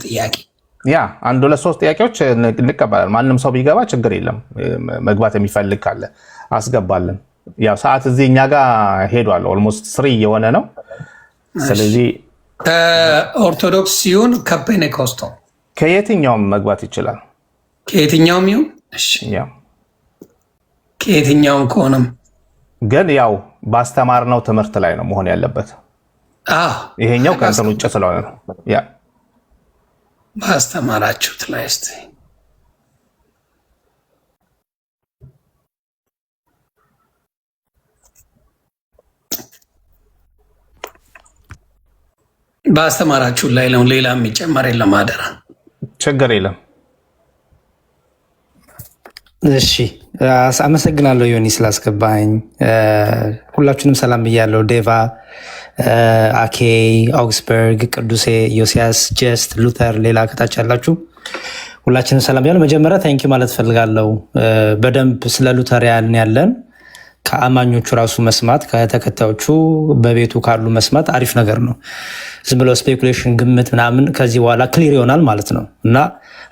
ጥያቄ ያ አንድ ሁለት ሶስት ጥያቄዎች እንቀበላለን። ማንም ሰው ቢገባ ችግር የለም። መግባት የሚፈልግ ካለ አስገባለን። ያው ሰዓት እዚህ እኛ ጋር ሄዷል። ኦልሞስት 3 እየሆነ ነው። ስለዚህ ኦርቶዶክስ ሲሆን ከፔንቴኮስታል ከየትኛውም መግባት ይችላል። ከየትኛውም ይሁን እሺ፣ ከየትኛውም ከሆነም ግን ያው ባስተማርነው ትምህርት ላይ ነው መሆን ያለበት። ይሄኛው ከእንትን ውጭ ስለሆነ ነው። ያ ባስተማራችሁት ላይ እስቲ ባስተማራችሁ ላይ ነው። ሌላ የሚጨመር የለም። አደራ ችግር የለም። እሺ አመሰግናለሁ ዮኒ ስላስገባኝ። ሁላችሁንም ሰላም ብያለሁ። ዴቫ፣ አኬ፣ አውግስበርግ፣ ቅዱሴ፣ ዮሲያስ፣ ጀስት፣ ሉተር፣ ሌላ ከታች ያላችሁ ሁላችንም ሰላም ብያለሁ። መጀመሪያ ታንኪ ማለት ፈልጋለሁ። በደንብ ስለ ሉተር ያለን ከአማኞቹ ራሱ መስማት ከተከታዮቹ በቤቱ ካሉ መስማት አሪፍ ነገር ነው። ዝም ብለው ስፔኩሌሽን ግምት ምናምን ከዚህ በኋላ ክሊር ይሆናል ማለት ነው እና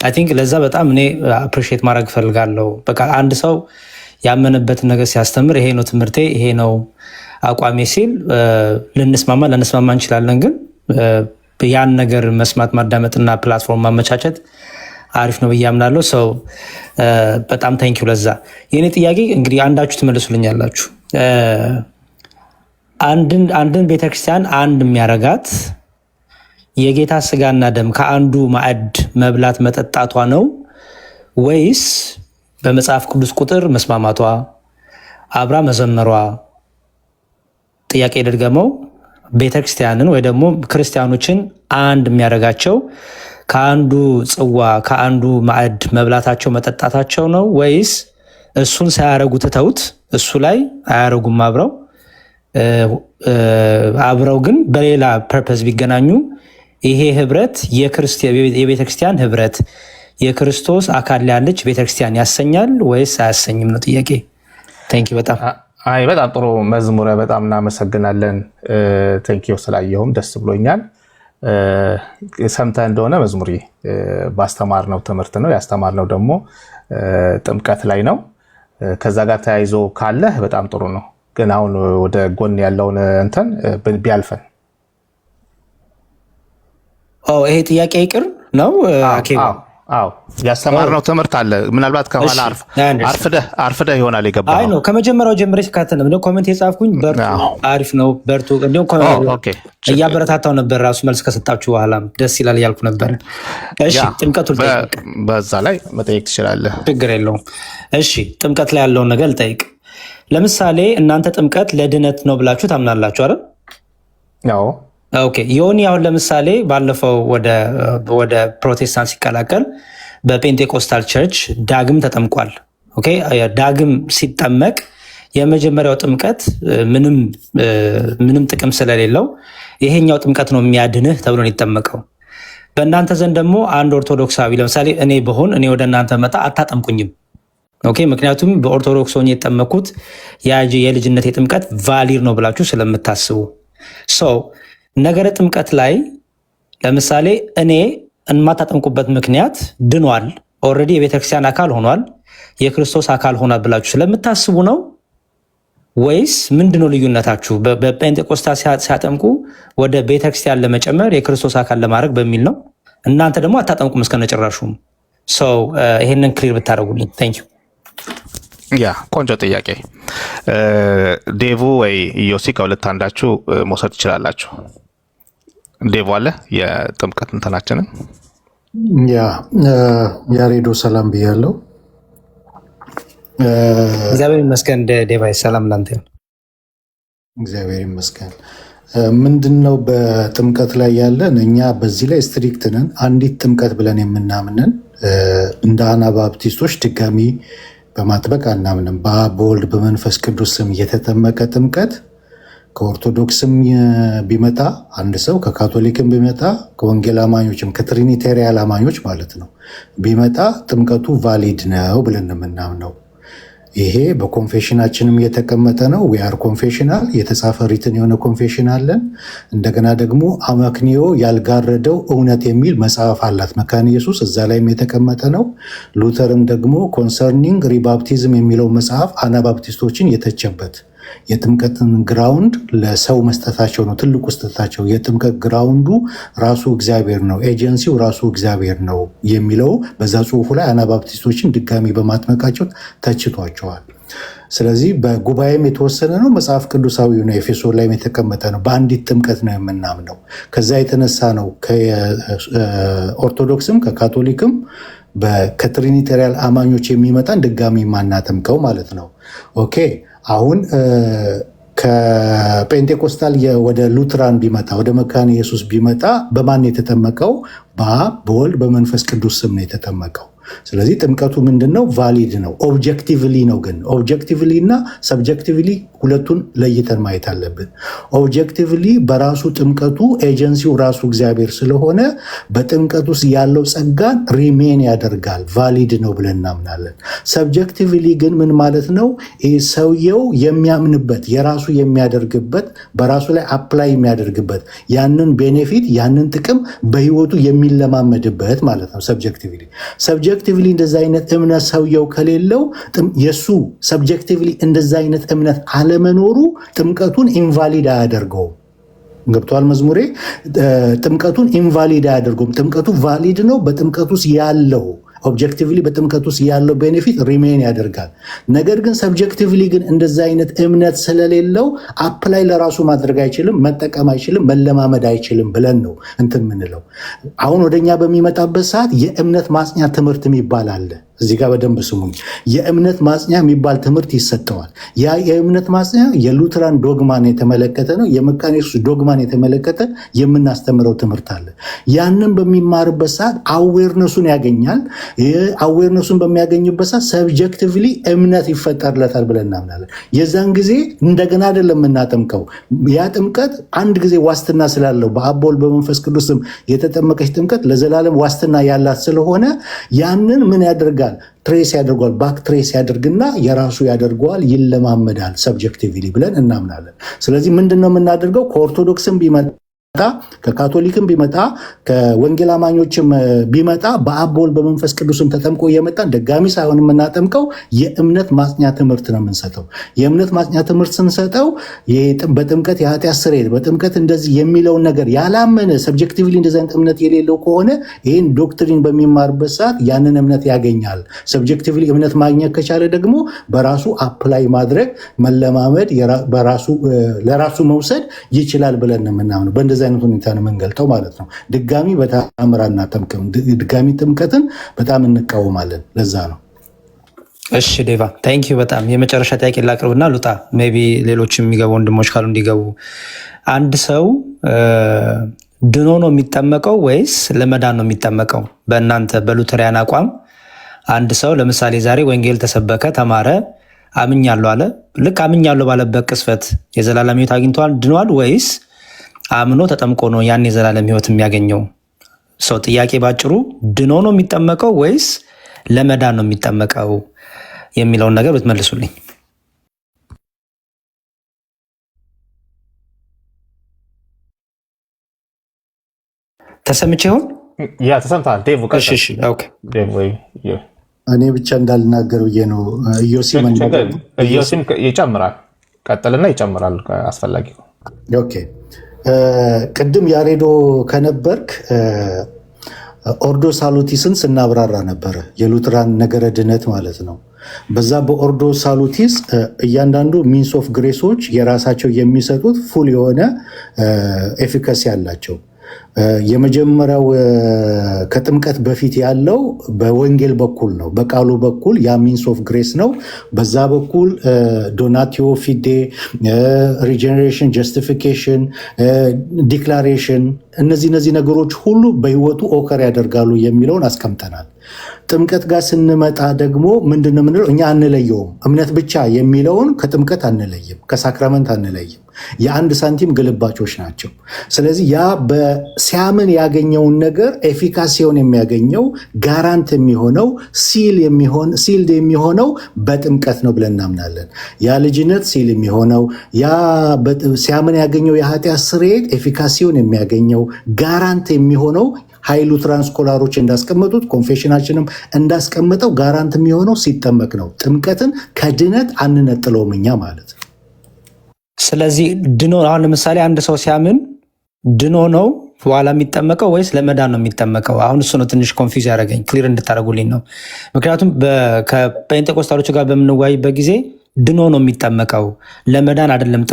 አይ ቲንክ ለዛ በጣም እኔ አፕሪሺየት ማድረግ ፈልጋለሁ። በቃ አንድ ሰው ያመነበትን ነገር ሲያስተምር ይሄ ነው ትምህርቴ፣ ይሄ ነው አቋሜ ሲል ልንስማማ እንችላለን። ግን ያን ነገር መስማት ማዳመጥና ፕላትፎርም ማመቻቸት አሪፍ ነው ብዬ አምናለሁ። ሰው በጣም ታንኪው ለዛ። የእኔ ጥያቄ እንግዲህ አንዳችሁ ትመልሱልኛላችሁ። አንድን ቤተክርስቲያን አንድ የሚያረጋት የጌታ ስጋና ደም ከአንዱ ማዕድ መብላት መጠጣቷ ነው ወይስ በመጽሐፍ ቅዱስ ቁጥር መስማማቷ፣ አብራ መዘመሯ? ጥያቄ ደድገመው። ቤተክርስቲያንን ወይ ደግሞ ክርስቲያኖችን አንድ የሚያደርጋቸው ከአንዱ ጽዋ ከአንዱ ማዕድ መብላታቸው መጠጣታቸው ነው ወይስ እሱን ሳያረጉ ትተውት እሱ ላይ አያረጉም አብረው ግን በሌላ ፐርፐዝ ቢገናኙ ይሄ ህብረት የቤተክርስቲያን ህብረት የክርስቶስ አካል ያለች ቤተክርስቲያን ያሰኛል ወይስ አያሰኝም ነው ጥያቄ። ታንኪ በጣም በጣም ጥሩ መዝሙረ፣ በጣም እናመሰግናለን። ታንኪዩ ስላየሁም ደስ ብሎኛል። ሰምተህ እንደሆነ መዝሙሪ ባስተማርነው ትምህርት ነው ያስተማርነው ደግሞ ጥምቀት ላይ ነው። ከዛ ጋር ተያይዞ ካለህ በጣም ጥሩ ነው። ግን አሁን ወደ ጎን ያለውን እንትን ቢያልፈን። ይሄ ጥያቄ ይቅር ነው። አዎ ያስተማርነው ትምህርት አለ። ምናልባት ከኋላ አርፍደህ ይሆናል የገባው። አይ ነው ከመጀመሪያው ጀምሬ ስካተል ነው ኮሜንት የጻፍኩኝ። በርቱ፣ አሪፍ ነው በርቱ። እያበረታታው ነበር ራሱ መልስ ከሰጣችሁ በኋላ ደስ ይላል እያልኩ ነበር። እሺ ጥምቀቱ በዛ ላይ መጠየቅ ትችላለህ፣ ችግር የለውም። እሺ ጥምቀት ላይ ያለውን ነገር ልጠይቅ። ለምሳሌ እናንተ ጥምቀት ለድነት ነው ብላችሁ ታምናላችሁ አይደል? አዎ። ኦኬ ዮኒ አሁን ለምሳሌ ባለፈው ወደ ፕሮቴስታንት ሲቀላቀል በፔንቴኮስታል ቸርች ዳግም ተጠምቋል። ኦኬ ዳግም ሲጠመቅ የመጀመሪያው ጥምቀት ምንም ጥቅም ስለሌለው ይሄኛው ጥምቀት ነው የሚያድንህ ተብሎ ነው የተጠመቀው። በእናንተ ዘንድ ደግሞ አንድ ኦርቶዶክሳዊ ለምሳሌ እኔ ወደ እናንተ መጣ አታጠምቁኝም። ኦኬ ምክንያቱም በኦርቶዶክስ ሆኜ የተጠመኩት የልጅነት የጥምቀት ቫሊድ ነው ብላችሁ ስለምታስቡ ነገረ ጥምቀት ላይ ለምሳሌ እኔ የማታጠምቁበት ምክንያት ድኗል፣ ኦልሬዲ የቤተክርስቲያን አካል ሆኗል፣ የክርስቶስ አካል ሆኗል ብላችሁ ስለምታስቡ ነው ወይስ ምንድነው ልዩነታችሁ? በጴንጤቆስታ ሲያጠምቁ ወደ ቤተክርስቲያን ለመጨመር የክርስቶስ አካል ለማድረግ በሚል ነው። እናንተ ደግሞ አታጠምቁም እስከነጭራሹም። ይሄንን ክሊር ብታደርጉልኝ። ታንኪዩ። ያ ቆንጆ ጥያቄ። ዴቭ ወይ ዮሲ ከሁለት አንዳችሁ መውሰድ ትችላላችሁ። ዴቭ አለ የጥምቀት እንትናችንን። ያሬዶ ሰላም ብያለሁ። እግዚአብሔር ይመስገን። ዴቫይ ሰላም ላንተ። እግዚአብሔር ይመስገን። ምንድነው በጥምቀት ላይ ያለን እኛ በዚህ ላይ ስትሪክት ነን። አንዲት ጥምቀት ብለን የምናምንን እንደ አናባፕቲስቶች ድጋሚ በማጥበቅ አናምንም። በአብ በወልድ በመንፈስ ቅዱስ ስም የተጠመቀ ጥምቀት ከኦርቶዶክስም ቢመጣ አንድ ሰው ከካቶሊክም ቢመጣ ከወንጌል አማኞችም ከትሪኒቴሪያል አማኞች ማለት ነው ቢመጣ ጥምቀቱ ቫሊድ ነው ብለን የምናምነው። ይሄ በኮንፌሽናችንም የተቀመጠ ነው። ዊአር ኮንፌሽናል የተጻፈ ሪትን የሆነ ኮንፌሽን አለን። እንደገና ደግሞ አመክንዮ ያልጋረደው እውነት የሚል መጽሐፍ አላት መካነ ኢየሱስ፣ እዛ ላይም የተቀመጠ ነው። ሉተርም ደግሞ ኮንሰርኒንግ ሪባፕቲዝም የሚለው መጽሐፍ አናባፕቲስቶችን የተቸበት የጥምቀትን ግራውንድ ለሰው መስጠታቸው ነው ትልቁ ስህተታቸው። የጥምቀት ግራውንዱ ራሱ እግዚአብሔር ነው፣ ኤጀንሲው ራሱ እግዚአብሔር ነው የሚለው በዛ ጽሁፉ ላይ አናባፕቲስቶችን ድጋሚ በማጥመቃቸው ተችቷቸዋል። ስለዚህ በጉባኤም የተወሰነ ነው፣ መጽሐፍ ቅዱሳዊ ነው፣ ኤፌሶን ላይም የተቀመጠ ነው። በአንዲት ጥምቀት ነው የምናምነው። ከዛ የተነሳ ነው ከኦርቶዶክስም ከካቶሊክም ከትሪኒቴሪያል አማኞች የሚመጣን ድጋሚ ማናጠምቀው ማለት ነው። ኦኬ አሁን ከጴንጤኮስታል ወደ ሉትራን ቢመጣ ወደ መካነ ኢየሱስ ቢመጣ በማን የተጠመቀው? በአብ በወልድ በመንፈስ ቅዱስ ስም ነው የተጠመቀው። ስለዚህ ጥምቀቱ ምንድን ነው? ቫሊድ ነው። ኦብጀክቲቭሊ ነው። ግን ኦብጀክቲቭሊ እና ሰብጀክቲቭሊ ሁለቱን ለይተን ማየት አለብን። ኦብጀክቲቭሊ በራሱ ጥምቀቱ ኤጀንሲው ራሱ እግዚአብሔር ስለሆነ በጥምቀት ውስጥ ያለው ጸጋን ሪሜን ያደርጋል፣ ቫሊድ ነው ብለን እናምናለን። ሰብጀክቲቭሊ ግን ምን ማለት ነው? ሰውየው የሚያምንበት የራሱ የሚያደርግበት በራሱ ላይ አፕላይ የሚያደርግበት ያንን ቤኔፊት ያንን ጥቅም በህይወቱ የሚለማመድበት ማለት ነው። ሰብጀክቲቭሊ እንደዛ አይነት እምነት ሰውየው ከሌለው የሱ ሰብጀክቲቭሊ እንደዛ አይነት እምነት አለመኖሩ ጥምቀቱን ኢንቫሊድ አያደርገውም። ገብቷል መዝሙሬ? ጥምቀቱን ኢንቫሊድ አያደርገውም። ጥምቀቱ ቫሊድ ነው። በጥምቀቱ ውስጥ ያለው ኦብጀክቲቭሊ በጥምቀት ውስጥ ያለው ቤኔፊት ሪሜን ያደርጋል። ነገር ግን ሰብጀክቲቭሊ ግን እንደዛ አይነት እምነት ስለሌለው አፕላይ ለራሱ ማድረግ አይችልም፣ መጠቀም አይችልም፣ መለማመድ አይችልም ብለን ነው እንትን ምንለው። አሁን ወደኛ በሚመጣበት ሰዓት የእምነት ማጽኛ ትምህርት የሚባል አለ። እዚህ ጋር በደንብ ስሙኝ። የእምነት ማጽኛ የሚባል ትምህርት ይሰጠዋል። ያ የእምነት ማጽኛ የሉትራን ዶግማን የተመለከተ ነው። የመካነ ኢየሱስ ዶግማን የተመለከተ የምናስተምረው ትምህርት አለ። ያንን በሚማርበት ሰዓት አዌርነሱን ያገኛል። አዌርነሱን በሚያገኝበት ሰዓት ሰብጀክቲቭሊ እምነት ይፈጠርለታል ብለን እናምናለን። የዛን ጊዜ እንደገና አይደለም የምናጠምቀው። ያ ጥምቀት አንድ ጊዜ ዋስትና ስላለው በአብ በወልድ በመንፈስ ቅዱስም የተጠመቀች ጥምቀት ለዘላለም ዋስትና ያላት ስለሆነ ያንን ምን ያደርጋል? ትሬስ ያደርጓል። ባክ ትሬስ ያደርግና የራሱ ያደርገዋል፣ ይለማመዳል ሰብጀክቲቭሊ ብለን እናምናለን። ስለዚህ ምንድነው የምናደርገው? ከኦርቶዶክስም ቢመጣ ከካቶሊክም ቢመጣ ከወንጌል አማኞችም ቢመጣ በአብ በወልድ በመንፈስ ቅዱስም ተጠምቆ እየመጣን ደጋሚ ሳይሆን የምናጠምቀው የእምነት ማጽኛ ትምህርት ነው የምንሰጠው። የእምነት ማጽኛ ትምህርት ስንሰጠው በጥምቀት የኃጢአት ስርየት በጥምቀት እንደዚህ የሚለውን ነገር ያላመነ ሰብጀክቲቭሊ እንደዚህ አይነት እምነት የሌለው ከሆነ ይህን ዶክትሪን በሚማርበት ሰዓት ያንን እምነት ያገኛል። ሰብጀክቲቭሊ እምነት ማግኘት ከቻለ ደግሞ በራሱ አፕላይ ማድረግ መለማመድ ለራሱ መውሰድ ይችላል ብለን ነው የምናምነው። በእንደዚህ አይነት ሁኔታ ነው የምንገልጠው ማለት ነው። ድጋሚ በተአምር አናጠምቅም። ድጋሚ ጥምቀትን በጣም እንቃወማለን። ለዛ ነው። እሺ ዴቫ ታንኪዩ በጣም የመጨረሻ ጥያቄ ላቅርብና ልውጣ። ሜይ ቢ ሌሎች የሚገቡ ወንድሞች ካሉ እንዲገቡ። አንድ ሰው ድኖ ነው የሚጠመቀው ወይስ ለመዳን ነው የሚጠመቀው? በእናንተ በሉተሪያን አቋም አንድ ሰው ለምሳሌ ዛሬ ወንጌል ተሰበከ፣ ተማረ፣ አምኛለሁ አለ። ልክ አምኛለሁ ባለበት ቅስፈት የዘላለም ሕይወት አግኝቷል፣ ድኗል? ወይስ አምኖ ተጠምቆ ነው ያን የዘላለም ሕይወት የሚያገኘው? ሰው ጥያቄ ባጭሩ ድኖ ነው የሚጠመቀው ወይስ ለመዳን ነው የሚጠመቀው የሚለውን ነገር ብትመልሱልኝ። ተሰምቼ ይሆን? ያ ተሰምተሃል ዴቭ? እኔ ብቻ እንዳልናገር ብዬ ነው። ኢዮሲም ይጨምራል፣ ቀጥልና ይጨምራል አስፈላጊ። ኦኬ ቅድም ያሬዶ ከነበርክ ኦርዶ ሳሉቲስን ስናብራራ ነበረ። የሉትራን ነገረ ድነት ማለት ነው። በዛ በኦርዶ ሳሉቲስ እያንዳንዱ ሚንስ ኦፍ ግሬሶች የራሳቸው የሚሰጡት ፉል የሆነ ኤፊካሲ አላቸው። የመጀመሪያው ከጥምቀት በፊት ያለው በወንጌል በኩል ነው፣ በቃሉ በኩል ያ ሚንስ ኦፍ ግሬስ ነው። በዛ በኩል ዶናቲዮ ፊዴ፣ ሪጀነሬሽን፣ ጀስቲፊኬሽን፣ ዲክላሬሽን እነዚህ ነገሮች ሁሉ በህይወቱ ኦከር ያደርጋሉ የሚለውን አስቀምጠናል። ጥምቀት ጋር ስንመጣ ደግሞ ምንድነው የምንለው? እኛ አንለየውም። እምነት ብቻ የሚለውን ከጥምቀት አንለይም፣ ከሳክራመንት አንለይም። የአንድ ሳንቲም ግልባጮች ናቸው። ስለዚህ ያ ሲያምን ያገኘውን ነገር ኤፊካሲውን የሚያገኘው ጋራንት የሚሆነው ሲልድ የሚሆነው በጥምቀት ነው ብለን እናምናለን። ያ ልጅነት ሲል የሚሆነው ያ ሲያምን ያገኘው የኃጢአት ስርየት ኤፊካሲውን የሚያገኘው ጋራንት የሚሆነው ኃይሉ ትራንስኮላሮች እንዳስቀመጡት ኮንፌሽናችንም እንዳስቀመጠው ጋራንት የሚሆነው ሲጠመቅ ነው። ጥምቀትን ከድነት አንነጥለውም እኛ ማለት ነው። ስለዚህ ድኖ አሁን ለምሳሌ አንድ ሰው ሲያምን ድኖ ነው በኋላ የሚጠመቀው ወይስ ለመዳን ነው የሚጠመቀው? አሁን እሱ ነው ትንሽ ኮንፊውዝ ያደረገኝ፣ ክሊር እንድታደርጉልኝ ነው። ምክንያቱም ከጴንጤቆስታሎች ጋር በምንወያይበት ጊዜ ድኖ ነው የሚጠመቀው፣ ለመዳን አይደለም።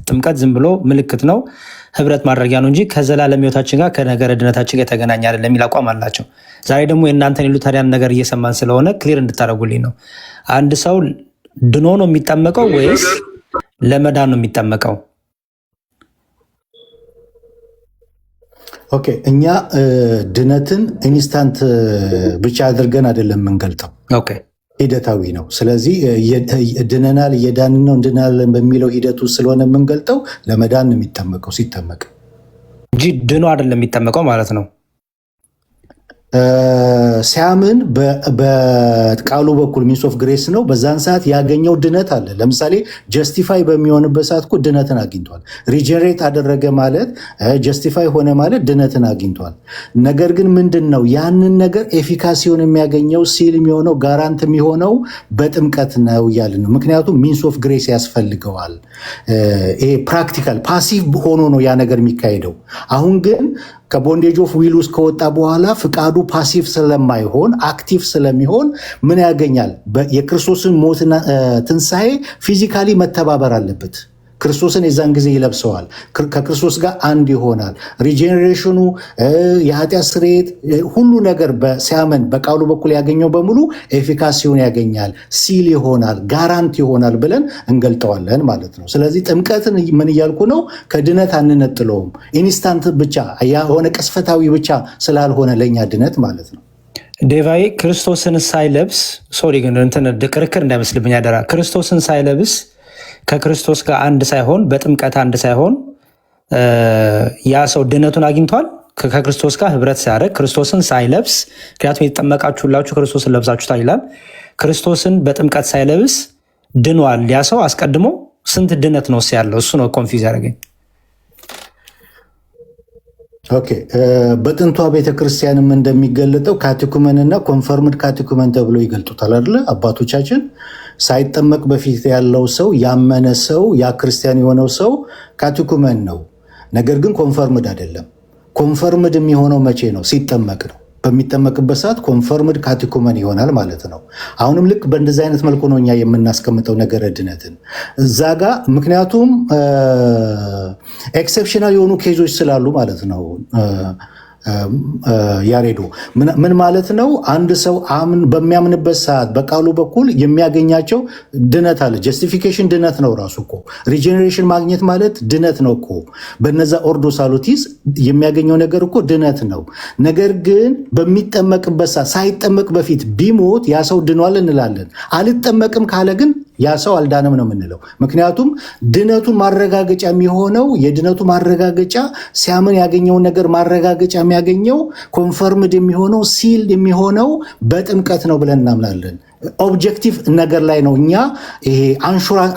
ጥምቀት ዝም ብሎ ምልክት ነው፣ ህብረት ማድረጊያ ነው እንጂ ከዘላለም ህይወታችን ጋር ከነገረ ድነታችን ጋር የተገናኘ አይደለም የሚል አቋም አላቸው። ዛሬ ደግሞ የእናንተን ሉተሪያን ነገር እየሰማን ስለሆነ ክሊር እንድታደርጉልኝ ነው። አንድ ሰው ድኖ ነው የሚጠመቀው ወይስ ለመዳን ነው የሚጠመቀው? ኦኬ፣ እኛ ድነትን ኢንስታንት ብቻ አድርገን አይደለም የምንገልጠው። ኦኬ፣ ሂደታዊ ነው። ስለዚህ ድነናል፣ እየዳንን ነው፣ እንድናለን በሚለው ሂደቱ ስለሆነ የምንገልጠው ለመዳን ነው የሚጠመቀው ሲጠመቅ እንጂ ድኖ አይደለም የሚጠመቀው ማለት ነው። ሲያምን በቃሉ በኩል ሚንስ ኦፍ ግሬስ ነው። በዛን ሰዓት ያገኘው ድነት አለ። ለምሳሌ ጀስቲፋይ በሚሆንበት ሰዓት እኮ ድነትን አግኝቷል። ሪጀነሬት አደረገ ማለት ጀስቲፋይ ሆነ ማለት ድነትን አግኝቷል። ነገር ግን ምንድን ነው ያንን ነገር ኤፊካሲውን የሚያገኘው ሲል የሚሆነው ጋራንት የሚሆነው በጥምቀት ነው እያልን ነው። ምክንያቱም ሚንስ ኦፍ ግሬስ ያስፈልገዋል። ይሄ ፕራክቲካል ፓሲቭ ሆኖ ነው ያ ነገር የሚካሄደው። አሁን ግን ከቦንዴጅ ኦፍ ዊል ውስጥ ከወጣ በኋላ ፍቃዱ ፓሲቭ ስለማይሆን አክቲቭ ስለሚሆን ምን ያገኛል? የክርስቶስን ሞትና ትንሣኤ ፊዚካሊ መተባበር አለበት። ክርስቶስን የዛን ጊዜ ይለብሰዋል። ከክርስቶስ ጋር አንድ ይሆናል። ሪጀኔሬሽኑ፣ የኃጢአት ስርየት፣ ሁሉ ነገር ሲያመን በቃሉ በኩል ያገኘው በሙሉ ኤፊካሲውን ያገኛል፣ ሲል ይሆናል፣ ጋራንት ይሆናል ብለን እንገልጠዋለን ማለት ነው። ስለዚህ ጥምቀትን ምን እያልኩ ነው? ከድነት አንነጥለውም። ኢንስታንት ብቻ የሆነ ቅስፈታዊ ብቻ ስላልሆነ ለእኛ ድነት ማለት ነው። ዴቫዬ ክርስቶስን ሳይለብስ ሶሪ ግን ክርክር እንዳይመስልብኝ አደራ። ክርስቶስን ሳይለብስ ከክርስቶስ ጋር አንድ ሳይሆን በጥምቀት አንድ ሳይሆን ያ ሰው ድነቱን አግኝቷል። ከክርስቶስ ጋር ህብረት ሲያደርግ ክርስቶስን ሳይለብስ፣ ምክንያቱም የተጠመቃችሁላችሁ ክርስቶስን ለብሳችሁታል ይላል። ክርስቶስን በጥምቀት ሳይለብስ ድኗል ያ ሰው። አስቀድሞ ስንት ድነት ነው ያለው? እሱ ነው ኮንፊውዝ ያደረገኝ። ኦኬ፣ በጥንቷ ቤተክርስቲያንም እንደሚገለጠው ካቴኩመንና ኮንፈርምድ ካቴኩመን ተብሎ ይገልጡታል አይደለ? አባቶቻችን ሳይጠመቅ በፊት ያለው ሰው ያመነ ሰው ያ ክርስቲያን የሆነው ሰው ካቴኩመን ነው። ነገር ግን ኮንፈርምድ አይደለም። ኮንፈርምድ የሚሆነው መቼ ነው? ሲጠመቅ ነው። በሚጠመቅበት ሰዓት ኮንፈርምድ ካቴኩመን ይሆናል ማለት ነው። አሁንም ልክ በእንደዚህ አይነት መልኩ ነው እኛ የምናስቀምጠው ነገረ ድነትን እዛ ጋ። ምክንያቱም ኤክሴፕሽናል የሆኑ ኬዞች ስላሉ ማለት ነው። ያሬዶ ምን ማለት ነው? አንድ ሰው በሚያምንበት ሰዓት በቃሉ በኩል የሚያገኛቸው ድነት አለ። ጀስቲፊኬሽን ድነት ነው ራሱ እኮ። ሪጀኔሬሽን ማግኘት ማለት ድነት ነው እኮ። በነዛ ኦርዶ ሳሉቲስ የሚያገኘው ነገር እኮ ድነት ነው። ነገር ግን በሚጠመቅበት ሰዓት ሳይጠመቅ በፊት ቢሞት ያ ሰው ድኗል እንላለን። አልጠመቅም ካለ ግን ያ ሰው አልዳነም ነው የምንለው። ምክንያቱም ድነቱን ማረጋገጫ የሚሆነው የድነቱ ማረጋገጫ ሲያምን ያገኘውን ነገር ማረጋገጫ የሚያገኘው ኮንፈርምድ የሚሆነው ሲልድ የሚሆነው በጥምቀት ነው ብለን እናምናለን። ኦብጀክቲቭ ነገር ላይ ነው እኛ ይሄ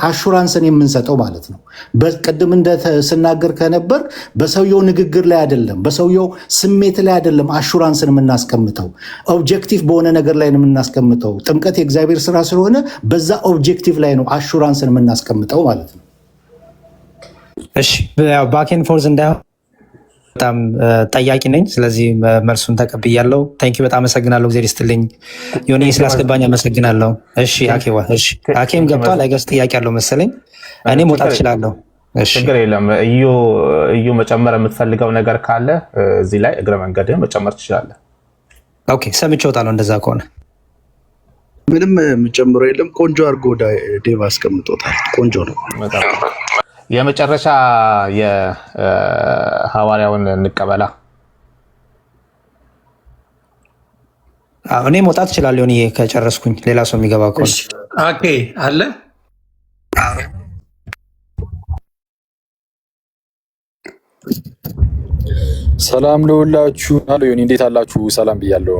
አሹራንስን የምንሰጠው ማለት ነው። በቅድም ስናገር ከነበር በሰውየው ንግግር ላይ አይደለም፣ በሰውየው ስሜት ላይ አይደለም አሹራንስን የምናስቀምጠው፣ ኦብጀክቲቭ በሆነ ነገር ላይ ነው የምናስቀምጠው። ጥምቀት የእግዚአብሔር ስራ ስለሆነ በዛ ኦብጀክቲቭ ላይ ነው አሹራንስን የምናስቀምጠው ማለት ነው። እሺ፣ ባኬን ፎርዝ እንዳይሆን በጣም ጠያቂ ነኝ። ስለዚህ መልሱን ተቀብያለሁ። ታንኪ በጣም አመሰግናለሁ። እግዚአብሔር ይስጥልኝ። የሆነ ስላስገባኝ አመሰግናለሁ። እሺ አኬዋ፣ እሺ አኬም ገብቷል። አይገስ ጥያቄ ያለው መሰለኝ። እኔ መውጣት እችላለሁ። እሺ ችግር የለም። እዩ መጨመር የምትፈልገው ነገር ካለ እዚህ ላይ እግረ መንገድህ መጨመር ትችላለህ። ኦኬ፣ ሰምቼ እወጣለሁ። እንደዛ ከሆነ ምንም የምጨምረው የለም። ቆንጆ አድርጎ ዴቭ አስቀምጦታል። ቆንጆ ነው። የመጨረሻ የሐዋርያውን እንቀበላ። እኔ መውጣት እችላለሁ። እኔ ከጨረስኩኝ ሌላ ሰው የሚገባ ከሆነ አለ ሰላም ለሁላችሁ። አሎ ዮኒ እንዴት አላችሁ? ሰላም ብያለሁ።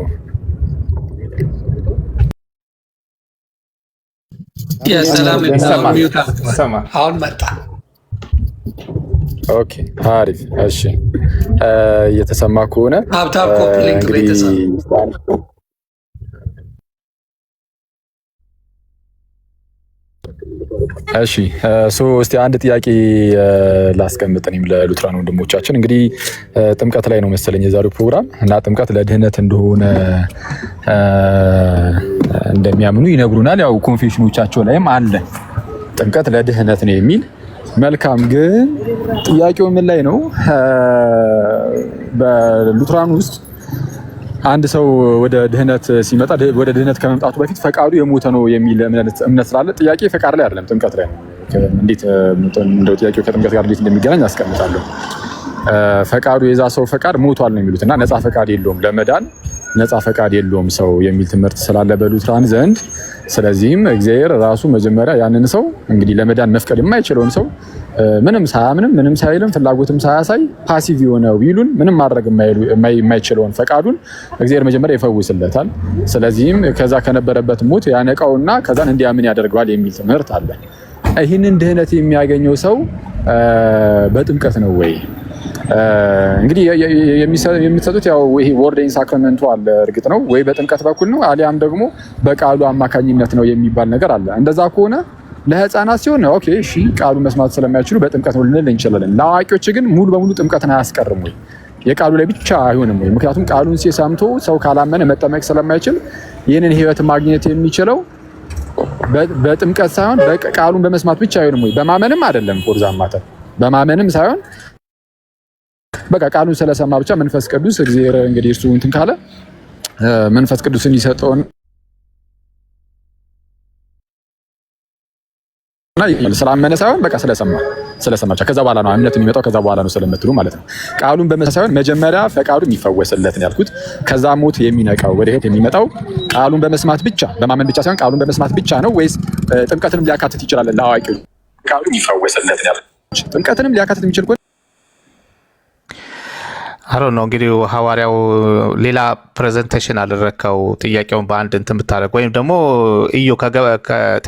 የሰላም አሁን መጣ። ኦኬ አሪፍ። እሺ እየተሰማ ከሆነ ሀብታም ኮፕሊንግ ቤተሰብ እሺ እስቲ አንድ ጥያቄ ላስቀምጥ። እኔም ለሉትራን ወንድሞቻችን እንግዲህ ጥምቀት ላይ ነው መሰለኝ የዛሬው ፕሮግራም እና ጥምቀት ለድህነት እንደሆነ እንደሚያምኑ ይነግሩናል። ያው ኮንፌሽኖቻቸው ላይም አለ ጥምቀት ለድህነት ነው የሚል። መልካም፣ ግን ጥያቄው ምን ላይ ነው? በሉትራን ውስጥ አንድ ሰው ወደ ድህነት ሲመጣ ወደ ድህነት ከመምጣቱ በፊት ፈቃዱ የሞተ ነው የሚል እምነት ስላለ ጥያቄ ፈቃድ ላይ አይደለም ጥምቀት ላይ ነው። እንዴት እንደው ጥያቄው ከጥምቀት ጋር እንዴት እንደሚገናኝ አስቀምጣለሁ። ፈቃዱ የዛ ሰው ፈቃድ ሞቷል ነው የሚሉት እና ነፃ ፈቃድ የለውም ለመዳን ነፃ ፈቃድ የለውም ሰው የሚል ትምህርት ስላለ በሉትራን ዘንድ። ስለዚህም እግዚአብሔር ራሱ መጀመሪያ ያንን ሰው እንግዲህ ለመዳን መፍቀድ የማይችለውን ሰው ምንም ሳያምንም ምንም ሳይልም ፍላጎትም ሳያሳይ ፓሲቭ የሆነ ዊሉን ምንም ማድረግ የማይችለውን ፈቃዱን እግዚአብሔር መጀመሪያ ይፈውስለታል። ስለዚህም ከዛ ከነበረበት ሞት ያነቃውና ከዛን እንዲያምን ያደርገዋል የሚል ትምህርት አለ። ይህንን ድህነት የሚያገኘው ሰው በጥምቀት ነው ወይ? እንግዲህ የሚሰጡት ያው ይሄ ወርዴን ሳክራመንቱ አለ። እርግጥ ነው ወይ በጥምቀት በኩል ነው አሊያም ደግሞ በቃሉ አማካኝነት ነው የሚባል ነገር አለ። እንደዛ ከሆነ ለህፃናት ሲሆን ኦኬ እሺ ቃሉ መስማት ስለማይችሉ በጥምቀት ነው ልንል እንችላለን። ለአዋቂዎች ግን ሙሉ በሙሉ ጥምቀትን አያስቀርም ወይ? የቃሉ ላይ ብቻ አይሆንም ወይ? ምክንያቱም ቃሉን ሲሰምቶ ሰው ካላመነ መጠመቅ ስለማይችል ይህንን ህይወት ማግኘት የሚችለው በጥምቀት ሳይሆን ቃሉን በመስማት ብቻ አይሆንም ወይ? በማመንም አይደለም። ፎርዛማተ በማመንም ሳይሆን በቃ ቃሉን ስለሰማ ብቻ መንፈስ ቅዱስ እግዚአብሔር እንግዲህ እርሱ እንትን ካለ መንፈስ ቅዱስን ይሰጠውን ስላመነ ሳይሆን በቃ ስለሰማ ብቻ ከዛ በኋላ ነው እምነት የሚመጣው ከዛ በኋላ ነው ስለምትሉ ማለት ነው። ቃሉን በመስማት ሳይሆን መጀመሪያ ፈቃዱ የሚፈወስለት ነው ያልኩት። ከዛ ሞት የሚነቃው ወደ ህይወት የሚመጣው ቃሉን በመስማት ብቻ በማመን ብቻ ሳይሆን ቃሉን በመስማት ብቻ ነው ወይስ ጥምቀትንም ሊያካትት ይችላል? ለአዋቂው ቃሉ የሚፈወስለት ነው ያልኩት። ጥምቀትንም ሊያካትት የሚችል አሮ ነው እንግዲህ ሐዋርያው ሌላ ፕሬዘንቴሽን አደረከው ጥያቄውን በአንድ እንትን ብታደርግ ወይም ደግሞ እዩ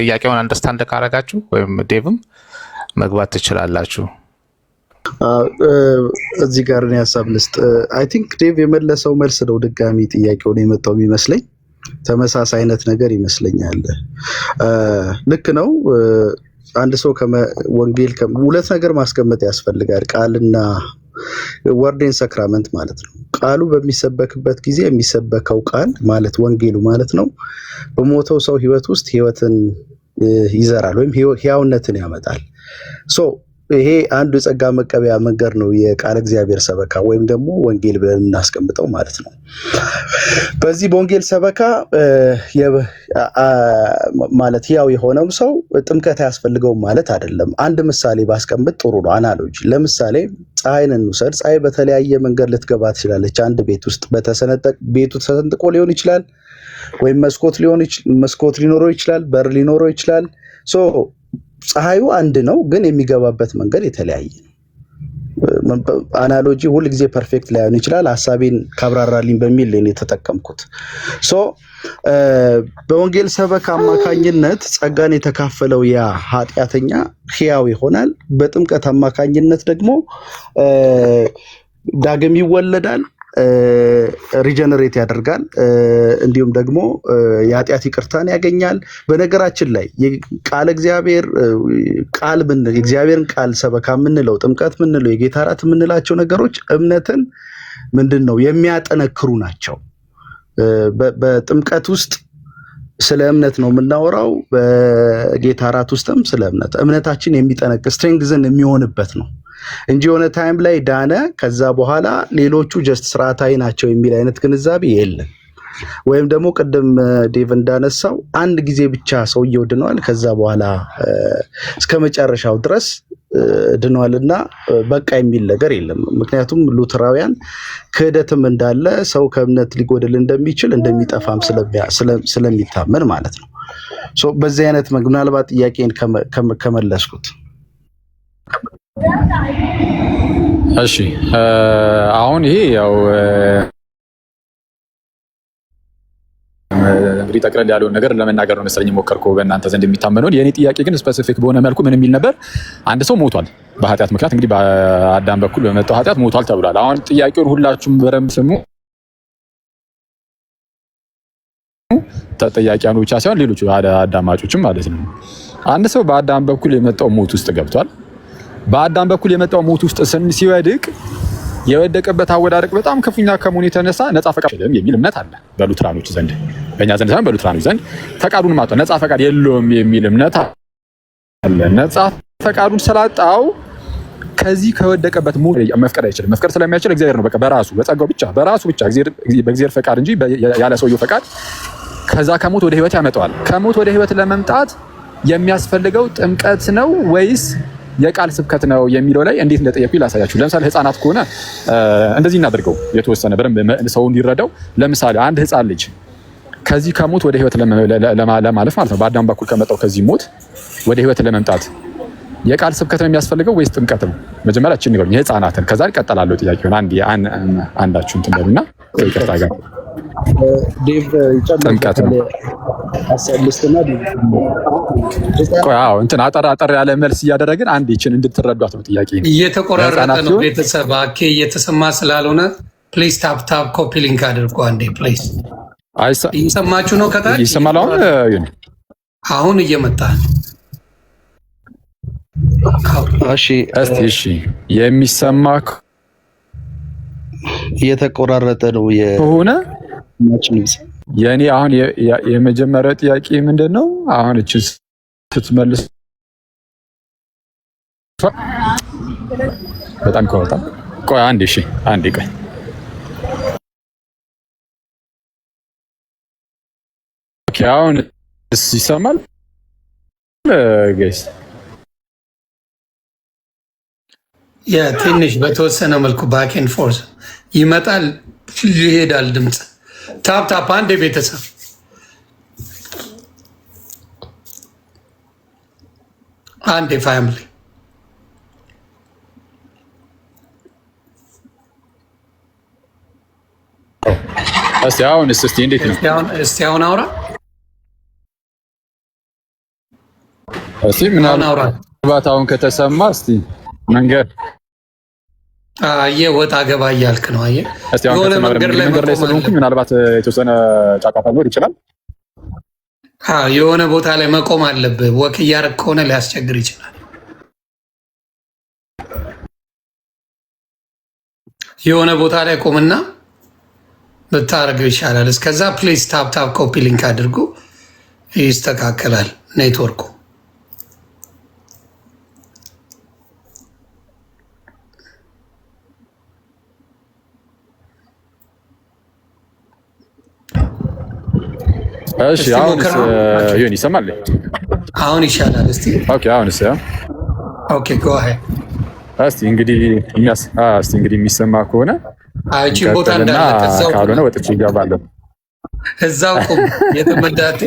ጥያቄውን አንደርስታንድ ካረጋችሁ ወይም ዴቭም መግባት ትችላላችሁ። እዚህ ጋር ነው ሀሳብ ልስጥ። አይ ቲንክ ዴቭ የመለሰው መልስ ነው ድጋሚ ጥያቄውን የመጣው የሚመስለኝ ተመሳሳይ አይነት ነገር ይመስለኛል። ልክ ነው። አንድ ሰው ወንጌል ሁለት ነገር ማስቀመጥ ያስፈልጋል። ቃልና ወርዴን ሰክራመንት ማለት ነው። ቃሉ በሚሰበክበት ጊዜ የሚሰበከው ቃል ማለት ወንጌሉ ማለት ነው በሞተው ሰው ህይወት ውስጥ ህይወትን ይዘራል ወይም ህያውነትን ያመጣል። ይሄ አንዱ የጸጋ መቀበያ መንገድ ነው የቃል እግዚአብሔር ሰበካ ወይም ደግሞ ወንጌል ብለን እናስቀምጠው ማለት ነው። በዚህ በወንጌል ሰበካ ማለት ህያው የሆነው ሰው ጥምቀት አያስፈልገውም ማለት አይደለም። አንድ ምሳሌ ባስቀምጥ ጥሩ ነው። አናሎጂ ለምሳሌ ፀሐይን እንውሰድ። ፀሐይ በተለያየ መንገድ ልትገባ ትችላለች። አንድ ቤት ውስጥ ቤቱ ተሰንጥቆ ሊሆን ይችላል ወይም መስኮት ሊኖረው ይችላል፣ በር ሊኖረው ይችላል። ፀሐዩ አንድ ነው፣ ግን የሚገባበት መንገድ የተለያየ ነው። አናሎጂ ሁል ጊዜ ፐርፌክት ላይሆን ይችላል። ሐሳቤን ካብራራልኝ በሚል ነው የተጠቀምኩት። በወንጌል ሰበካ አማካኝነት ጸጋን የተካፈለው ያ ኃጢአተኛ ሕያው ይሆናል። በጥምቀት አማካኝነት ደግሞ ዳግም ይወለዳል፣ ሪጀነሬት ያደርጋል፣ እንዲሁም ደግሞ የኃጢአት ይቅርታን ያገኛል። በነገራችን ላይ ቃል እግዚአብሔር ቃል የእግዚአብሔርን ቃል ሰበካ የምንለው ጥምቀት የምንለው የጌታ እራት የምንላቸው ነገሮች እምነትን ምንድን ነው የሚያጠነክሩ ናቸው። በጥምቀት ውስጥ ስለ እምነት ነው የምናወራው። በጌታ እራት ውስጥም ስለ እምነታችን የሚጠነክር ስትሬንግዝን የሚሆንበት ነው እንጂ የሆነ ታይም ላይ ዳነ ከዛ በኋላ ሌሎቹ ጀስት ስርዓታዊ ናቸው የሚል አይነት ግንዛቤ የለም። ወይም ደግሞ ቅድም ዴቭ እንዳነሳው አንድ ጊዜ ብቻ ሰውየው ድነዋል፣ ከዛ በኋላ እስከ መጨረሻው ድረስ ድነዋልና በቃ የሚል ነገር የለም። ምክንያቱም ሉተራውያን ክህደትም እንዳለ ሰው ከእምነት ሊጎድል እንደሚችል እንደሚጠፋም ስለሚታመን ማለት ነው። በዚህ አይነት ምናልባት ጥያቄን ከመለስኩት እሺ አሁን ይሄ ያው እንግዲህ ጠቅለል ያለውን ነገር ለመናገር ነው መሰለኝ ሞከርኩ በእናንተ ዘንድ የሚታመነውን። የኔ ጥያቄ ግን ስፔሲፊክ በሆነ መልኩ ምን የሚል ነበር? አንድ ሰው ሞቷል በኃጢአት ምክንያት፣ እንግዲህ በአዳም በኩል በመጣው ኃጢአት ሞቷል ተብሏል። አሁን ጥያቄውን ሁላችሁም በደንብ ስሙ። ተጠያቂያኑ ብቻ ሳይሆን ሌሎች አዳማጮችም ማለት ነው። አንድ ሰው በአዳም በኩል የመጣው ሞት ውስጥ ገብቷል። በአዳም በኩል የመጣው ሞት ውስጥ ሲወድቅ የወደቀበት አወዳደቅ በጣም ከፍተኛ ከመሆኑ የተነሳ ነፃ ፈቃድ የለውም የሚል እምነት አለ በሉትራኖች ዘንድ። በእኛ ዘንድ ሳይሆን በሉትራኖች ዘንድ ፈቃዱን ማጣው ነፃ ፈቃድ የለውም የሚል እምነት አለ። ነፃ ፈቃዱን ስላጣው ከዚህ ከወደቀበት ሞት መፍቀድ አይችልም። መፍቀድ ስለማይችል እግዚአብሔር ነው በቃ በራሱ በጸጋው ብቻ በራሱ ብቻ በእግዚአብሔር ፈቃድ እንጂ ያለ ሰውየው ፈቃድ ከዛ ከሞት ወደ ህይወት ያመጣዋል። ከሞት ወደ ህይወት ለመምጣት የሚያስፈልገው ጥምቀት ነው ወይስ የቃል ስብከት ነው የሚለው ላይ እንዴት እንደጠየቁኝ ላሳያችሁ። ለምሳሌ ህፃናት ከሆነ እንደዚህ እናደርገው የተወሰነ በደንብ ሰው እንዲረዳው። ለምሳሌ አንድ ህፃን ልጅ ከዚህ ከሞት ወደ ህይወት ለማለፍ ማለት ነው በአዳም በኩል ከመጣው ከዚህ ሞት ወደ ህይወት ለመምጣት የቃል ስብከት ነው የሚያስፈልገው ወይስ ጥምቀት ነው? መጀመሪያ እቺን ንገሩኝ የህፃናትን፣ ከዛ እቀጥላለሁ ጥያቄውን። አንዳችሁ እንትን በሉና ይቅርታ ጋር ዴቭ ጥምቀት ነው ቆያው እንትን አጠር ያለ መልስ እያደረግን አንድ ይችን እንድትረዷት ነው ጥያቄ። እየተቆራረጠ ነው ቤተሰብ አኬ እየተሰማ ስላልሆነ ፕሊዝ ታፕ ኮፒ ሊንክ አድርጎ አንዴ ፕሊዝ። እየሰማችሁ ነው? ከታች ይሰማል? አሁን እየመጣ እሺ የሚሰማ እየተቆራረጠ ነው ከሆነ የኔ አሁን የመጀመሪያ ጥያቄ ምንድን ነው? አሁን እቺ ስትመልስ በጣም ከወጣ ቆይ አንዴ ቆይ ኦኬ አሁን ይሰማል ጋይስ? ትንሽ በተወሰነ መልኩ ባክ ኤንድ ፎርስ ይመጣል ይሄዳል ድምፅ። ታፕ አንድ ቤተሰብ አንድ ፋሚሊ እስቲ አሁን እንዴት ነው? እስቲ አሁን አውራ እስቲ ምናልባት አሁን ከተሰማ እስቲ መንገድ ወጣ ገባ እያልክ ነው። የሆነ መንገድ ላይ ስለሆንኩኝ ምናልባት የተወሰነ ጫቃታ ሊኖር ይችላል። የሆነ ቦታ ላይ መቆም አለብህ። ወክ እያደረግ ከሆነ ሊያስቸግር ይችላል። የሆነ ቦታ ላይ ቆምና ብታደርገው ይሻላል። እስከዛ ፕሌስ ታፕ ኮፒ ሊንክ አድርጉ፣ ይስተካከላል ኔትወርኩ። እሺ አሁን ይሰማል? አሁን ይሻላል። እስቲ ኦኬ አሁንስ ኦኬ ጎ አሄድ። እስቲ እንግዲህ የሚሰማ ከሆነ አይቺ ቦታ እንዳለ ካልሆነ ወጥቼ እገባለሁ። እዛው ቁም የተመዳተ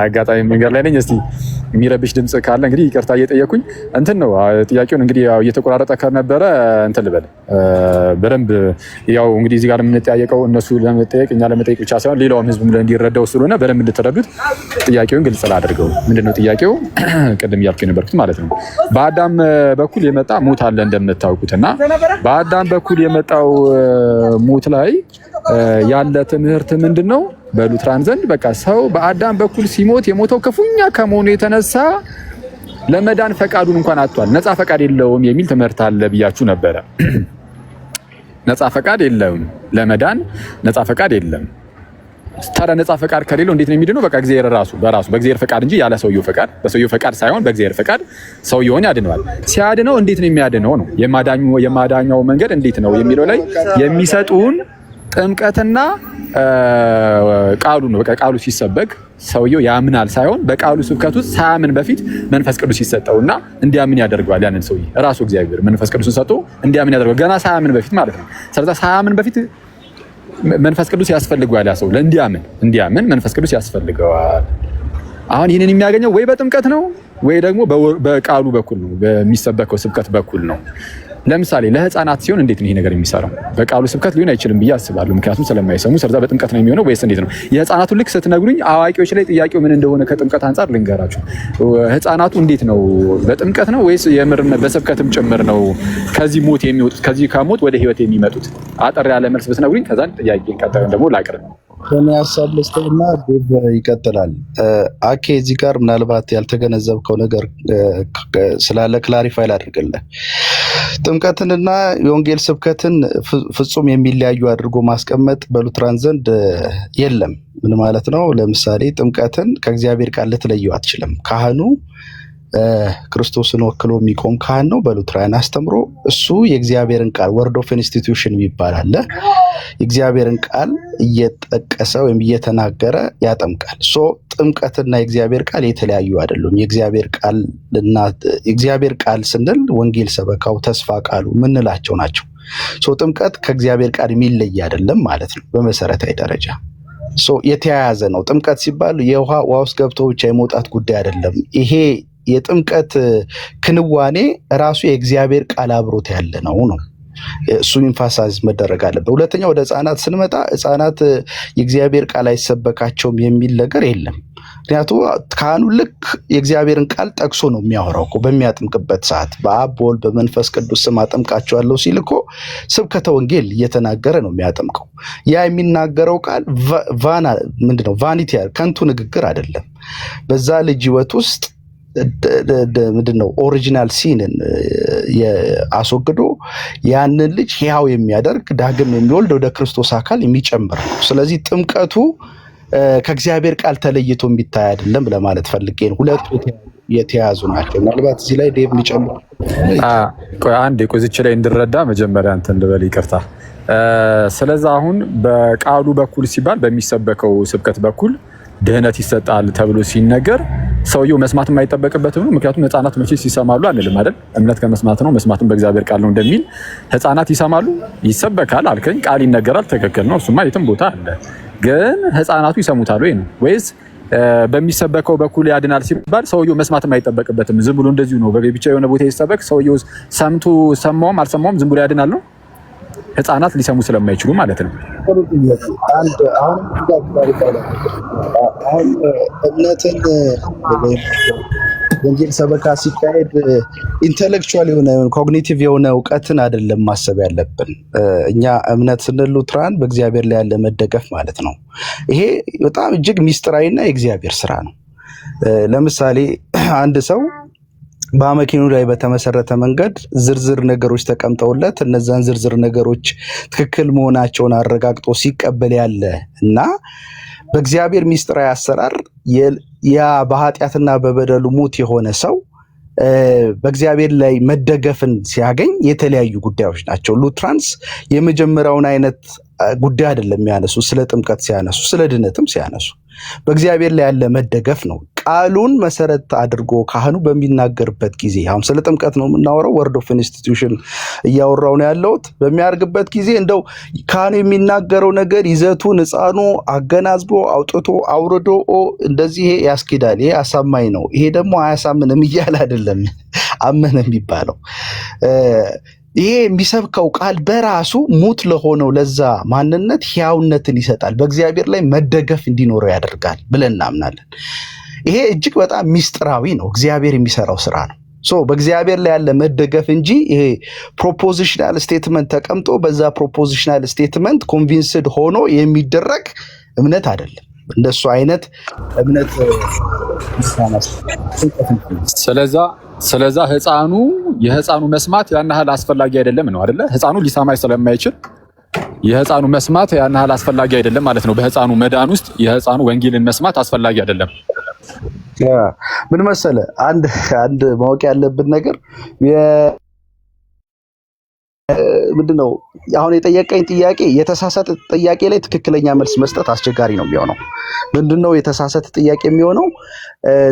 አጋጣሚ መንገድ ላይ ነኝ። እስቲ የሚረብሽ ድምጽ ካለ እንግዲህ ይቅርታ እየጠየኩኝ እንትን ነው ጥያቄውን እንግዲህ ያው እየተቆራረጠ ከነበረ እንትን ልበል በደንብ ያው እንግዲህ እዚህ ጋር የምንጠያየቀው እነሱ ለመጠየቅ እኛ ለመጠየቅ ብቻ ሳይሆን ሌላውም ህዝብ እንዲረዳው ስለሆነ በደንብ እንድትረዱት ጥያቄውን ግልጽ ላድርገው። ምንድነው ጥያቄው? ቅድም እያልኩ የነበርኩት ማለት ነው በአዳም በኩል የመጣ ሞት አለ እንደምታውቁት እና በአዳም በኩል የመጣው ሞት ላይ ያለ ትምህርት ምንድን ነው? በሉትራን ዘንድ በቃ ሰው በአዳም በኩል ሲሞት የሞተው ክፉኛ ከመሆኑ የተነሳ ለመዳን ፈቃዱን እንኳን አጥቷል፣ ነፃ ፈቃድ የለውም የሚል ትምህርት አለ ብያችሁ ነበረ። ነፃ ፈቃድ የለውም፣ ለመዳን ነፃ ፈቃድ የለም። ታዲያ ነፃ ፈቃድ ከሌለው እንዴት ነው የሚድነው? በቃ እግዚአብሔር በራሱ በእግዚአብሔር ፈቃድ እንጂ ያለ ሰውየው ፈቃድ፣ በሰውየው ፈቃድ ሳይሆን በእግዚአብሔር ፈቃድ ሰውየውን ያድነዋል። ሲያድነው እንዴት ነው የሚያድነው ነው የማዳኛው መንገድ እንዴት ነው የሚለው ላይ የሚሰጡን ጥምቀትና ቃሉ ነው። በቃ ቃሉ ሲሰበክ ሰውየው ያምናል ሳይሆን በቃሉ ስብከት ውስጥ ሳያምን በፊት መንፈስ ቅዱስ ሲሰጠውና እንዲያምን ያደርገዋል። ያንን ሰውዬ ራሱ እግዚአብሔር መንፈስ ቅዱስን ሰጥቶ እንዲያምን ያደርገዋል፣ ገና ሳያምን በፊት ማለት ነው። ስለዚህ ሳያምን በፊት መንፈስ ቅዱስ ያስፈልገዋል። ያ ሰው እንዲያምን መንፈስ ቅዱስ ያስፈልገዋል። አሁን ይህንን የሚያገኘው ወይ በጥምቀት ነው ወይ ደግሞ በቃሉ በኩል ነው በሚሰበከው ስብከት በኩል ነው? ለምሳሌ ለህፃናት ሲሆን እንዴት ነው ይሄ ነገር የሚሰራው? በቃሉ ስብከት ሊሆን አይችልም ብዬ አስባለሁ። ምክንያቱም ስለማይሰሙ ስለዛ በጥምቀት ነው የሚሆነው ወይስ እንዴት ነው? የህፃናቱ ልክ ስትነግሩኝ አዋቂዎች ላይ ጥያቄው ምን እንደሆነ ከጥምቀት አንጻር ልንገራችሁ። ህፃናቱ እንዴት ነው በጥምቀት ነው ወይስ የምር በስብከትም ጭምር ነው ከዚህ ሞት የሚወጡት ከዚህ ከሞት ወደ ህይወት የሚመጡት? አጠር ያለ መልስ ብትነግሩኝ ከዛ ጥያቄ ቀጣዩን ደግሞ ላቅርብ። ከኔ ሀሳብ ልስጥና ዴቭ ይቀጥላል። አኬ እዚህ ጋር ምናልባት ያልተገነዘብከው ነገር ስላለ ክላሪፋይ ላድርግልህ። ጥምቀትንና የወንጌል ስብከትን ፍጹም የሚለያዩ አድርጎ ማስቀመጥ በሉትራን ዘንድ የለም። ምን ማለት ነው? ለምሳሌ ጥምቀትን ከእግዚአብሔር ቃል ልትለየው አትችልም። ካህኑ ክርስቶስን ወክሎ የሚቆም ካህን ነው። በሉትራን አስተምሮ እሱ የእግዚአብሔርን ቃል ወርድ ኦፍ ኢንስቲትዩሽን የሚባል አለ። የእግዚአብሔርን ቃል እየጠቀሰ ወይም እየተናገረ ያጠምቃል። ጥምቀትና የእግዚአብሔር ቃል የተለያዩ አይደሉም። የእግዚአብሔር ቃል ስንል ወንጌል ሰበካው፣ ተስፋ ቃሉ ምንላቸው ናቸው። ጥምቀት ከእግዚአብሔር ቃል የሚለይ አይደለም ማለት ነው። በመሰረታዊ ደረጃ የተያያዘ ነው። ጥምቀት ሲባል ውሃ ውስጥ ገብቶ ብቻ የመውጣት ጉዳይ አይደለም። ይሄ የጥምቀት ክንዋኔ ራሱ የእግዚአብሔር ቃል አብሮት ያለ ነው። እሱ ኢንፋሳይዝ መደረግ አለበት። ሁለተኛ ወደ ህፃናት ስንመጣ ህፃናት የእግዚአብሔር ቃል አይሰበካቸውም የሚል ነገር የለም። ምክንያቱም ካህኑ ልክ የእግዚአብሔርን ቃል ጠቅሶ ነው የሚያወራው እኮ በሚያጥምቅበት ሰዓት በአብ በወልድ በመንፈስ ቅዱስ ስም አጠምቃቸዋለሁ ሲል እኮ ስብከተ ወንጌል እየተናገረ ነው የሚያጠምቀው። ያ የሚናገረው ቃል ቫኒቲ ከንቱ ንግግር አይደለም። በዛ ልጅ ህይወት ውስጥ ምንድነው ኦሪጂናል ሲንን አስወግዶ ያንን ልጅ ሕያው የሚያደርግ ዳግም የሚወልድ ወደ ክርስቶስ አካል የሚጨምር ነው። ስለዚህ ጥምቀቱ ከእግዚአብሔር ቃል ተለይቶ የሚታይ አይደለም ለማለት ፈልጌ ነው። ሁለቱ የተያዙ ናቸው። ምናልባት እዚህ ላይ ዴቭ የሚጨምር አንድ የቆዝች ላይ እንድረዳ መጀመሪያ እንትን ልበል፣ ይቅርታ። ስለዚህ አሁን በቃሉ በኩል ሲባል በሚሰበከው ስብከት በኩል ድህነት ይሰጣል ተብሎ ሲነገር ሰውየው መስማት የማይጠበቅበት ነው። ምክንያቱም ህፃናት መቼስ ይሰማሉ አንልም አይደል? እምነት ከመስማት ነው፣ መስማትም በእግዚአብሔር ቃል ነው እንደሚል ህፃናት ይሰማሉ፣ ይሰበካል አልከኝ፣ ቃል ይነገራል። ትክክል ነው። እሱማ የትም ቦታ አለ። ግን ህፃናቱ ይሰሙታል ወይ ነው? ወይስ በሚሰበከው በኩል ያድናል ሲባል ሰውየው መስማት የማይጠበቅበትም ዝም ብሎ እንደዚሁ ነው ብቻ የሆነ ቦታ ይሰበክ ሰውየው ሰምቶ ሰማውም አልሰማውም ዝም ብሎ ያድናል ነው? ህፃናት ሊሰሙ ስለማይችሉ ማለት ነው። አሁን እምነትን ወንጌል ሰበካ ሲካሄድ ኢንተሌክቹዋል የሆነ ኮግኒቲቭ የሆነ እውቀትን አይደለም ማሰብ ያለብን። እኛ እምነት ስንል ሉትራን በእግዚአብሔር ላይ ያለ መደገፍ ማለት ነው። ይሄ በጣም እጅግ ሚስጥራዊና የእግዚአብሔር ስራ ነው። ለምሳሌ አንድ ሰው በአመክንዮ ላይ በተመሰረተ መንገድ ዝርዝር ነገሮች ተቀምጠውለት እነዛን ዝርዝር ነገሮች ትክክል መሆናቸውን አረጋግጦ ሲቀበል ያለ እና በእግዚአብሔር ሚስጥራዊ አሰራር ያ በኃጢአትና በበደሉ ሙት የሆነ ሰው በእግዚአብሔር ላይ መደገፍን ሲያገኝ የተለያዩ ጉዳዮች ናቸው። ሉትራንስ የመጀመሪያውን አይነት ጉዳይ አይደለም የሚያነሱ፣ ስለ ጥምቀት ሲያነሱ፣ ስለ ድነትም ሲያነሱ በእግዚአብሔር ላይ ያለ መደገፍ ነው። ቃሉን መሰረት አድርጎ ካህኑ በሚናገርበት ጊዜ አሁን ስለ ጥምቀት ነው የምናወራው፣ ወርድ ኦፍ ኢንስቲትዩሽን እያወራው ነው ያለሁት። በሚያርግበት ጊዜ እንደው ካህኑ የሚናገረው ነገር ይዘቱን ሕፃኑ አገናዝቦ አውጥቶ አውርዶ እንደዚህ ይሄ ያስኬዳል፣ ይሄ አሳማኝ ነው፣ ይሄ ደግሞ አያሳምንም እያለ አይደለም አመነ የሚባለው። ይሄ የሚሰብከው ቃል በራሱ ሙት ለሆነው ለዛ ማንነት ሕያውነትን ይሰጣል፣ በእግዚአብሔር ላይ መደገፍ እንዲኖረው ያደርጋል ብለን እናምናለን። ይሄ እጅግ በጣም ሚስጥራዊ ነው፣ እግዚአብሔር የሚሰራው ስራ ነው። በእግዚአብሔር ላይ ያለ መደገፍ እንጂ ይሄ ፕሮፖዚሽናል ስቴትመንት ተቀምጦ በዛ ፕሮፖዚሽናል ስቴትመንት ኮንቪንስድ ሆኖ የሚደረግ እምነት አይደለም። እንደሱ አይነት እምነት ስለዛ የህፃኑ መስማት ያን ያህል አስፈላጊ አይደለም ነው አይደለ? ህፃኑ ሊሰማ ስለማይችል የህፃኑ መስማት ያን ያህል አስፈላጊ አይደለም ማለት ነው። በህፃኑ መዳን ውስጥ የህፃኑ ወንጌልን መስማት አስፈላጊ አይደለም። ምን መሰለ፣ አንድ ማወቅ ያለብን ነገር ምንድነው? አሁን የጠየቀኝ ጥያቄ የተሳሳተ ጥያቄ ላይ ትክክለኛ መልስ መስጠት አስቸጋሪ ነው የሚሆነው። ምንድነው የተሳሳተ ጥያቄ የሚሆነው?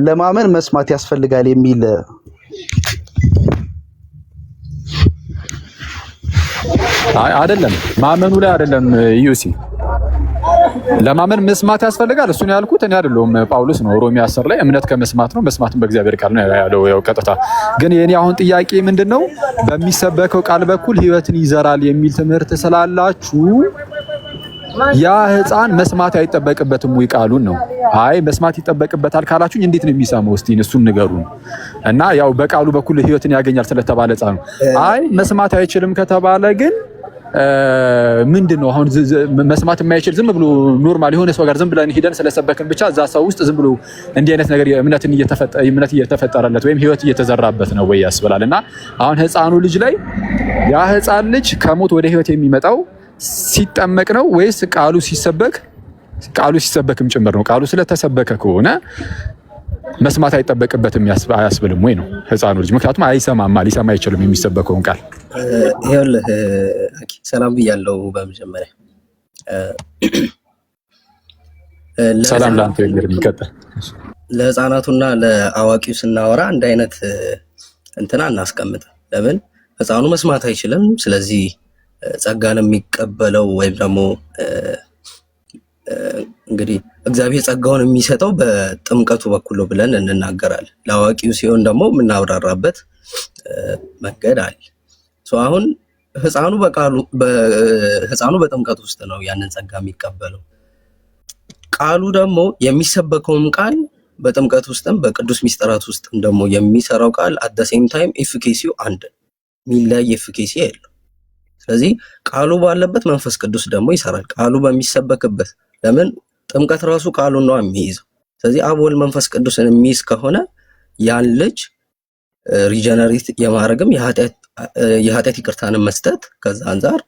ለማመን መስማት ያስፈልጋል የሚል አይደለም። ማመኑ ላይ አይደለም ዩሲ ለማመን መስማት ያስፈልጋል። እሱ ነው ያልኩት እኔ አይደለሁም፣ ጳውሎስ ነው። ሮሜ 10 ላይ እምነት ከመስማት ነው፣ መስማትም በእግዚአብሔር ቃል ነው ያለው። ያው ቀጥታ ግን የኔ አሁን ጥያቄ ምንድነው በሚሰበከው ቃል በኩል ሕይወትን ይዘራል የሚል ትምህርት ስላላችሁ ያ ሕፃን መስማት አይጠበቅበትም ወይ ቃሉን ነው? አይ መስማት ይጠበቅበታል ካላችሁኝ እንዴት ነው የሚሰማው? እስቲ እሱን ንገሩን። እና ያው በቃሉ በኩል ሕይወትን ያገኛል ስለተባለ ሕፃኑ አይ መስማት አይችልም ከተባለ ግን ምንድነው አሁን መስማት የማይችል ዝም ብሎ ኖርማል የሆነ ሰው ጋር ዝም ብለን ሄደን ስለሰበክን ብቻ እዛ ሰው ውስጥ ዝም ብሎ እንዲህ አይነት ነገር እምነት እየተፈጠረለት ወይም ሕይወት እየተዘራበት ነው ወይ ያስብላል። እና አሁን ሕፃኑ ልጅ ላይ ያ ሕፃን ልጅ ከሞት ወደ ሕይወት የሚመጣው ሲጠመቅ ነው ወይስ ቃሉ ሲሰበክም ጭምር ነው? ቃሉ ስለተሰበከ ከሆነ መስማት አይጠበቅበትም አያስብልም ወይ ነው ሕፃኑ ልጅ? ምክንያቱም ሊሰማ አይችልም የሚሰበከውን ቃል። ይኸውልህ ሰላም ብያለሁ። በመጀመሪያ ሰላም ላንተ ይቀጥል። ለሕፃናቱና ለአዋቂው ስናወራ አንድ አይነት እንትና እናስቀምጥም። ለምን ሕፃኑ መስማት አይችልም፣ ስለዚህ ጸጋን የሚቀበለው ወይም ደግሞ እንግዲህ እግዚአብሔር ጸጋውን የሚሰጠው በጥምቀቱ በኩል ነው ብለን እንናገራለን። ለአዋቂው ሲሆን ደግሞ የምናብራራበት መንገድ አለ። አሁን ሕፃኑ በጥምቀት ውስጥ ነው ያንን ጸጋ የሚቀበለው። ቃሉ ደግሞ የሚሰበከውም ቃል በጥምቀት ውስጥም በቅዱስ ሚስጥራት ውስጥም ደግሞ የሚሰራው ቃል አት ዘ ሴም ታይም ኤፊኬሲው አንድ የሚለያይ ኤፊኬሲ የለው። ስለዚህ ቃሉ ባለበት መንፈስ ቅዱስ ደግሞ ይሰራል። ቃሉ በሚሰበክበት ለምን ጥምቀት ራሱ ቃሉን ነው የሚይዘው። ስለዚህ አብ ወልድ መንፈስ ቅዱስን የሚይዝ ከሆነ ያን ልጅ ሪጀነሬት የማድረግም የኃጢአት ይቅርታንም መስጠት ከዛ አንፃር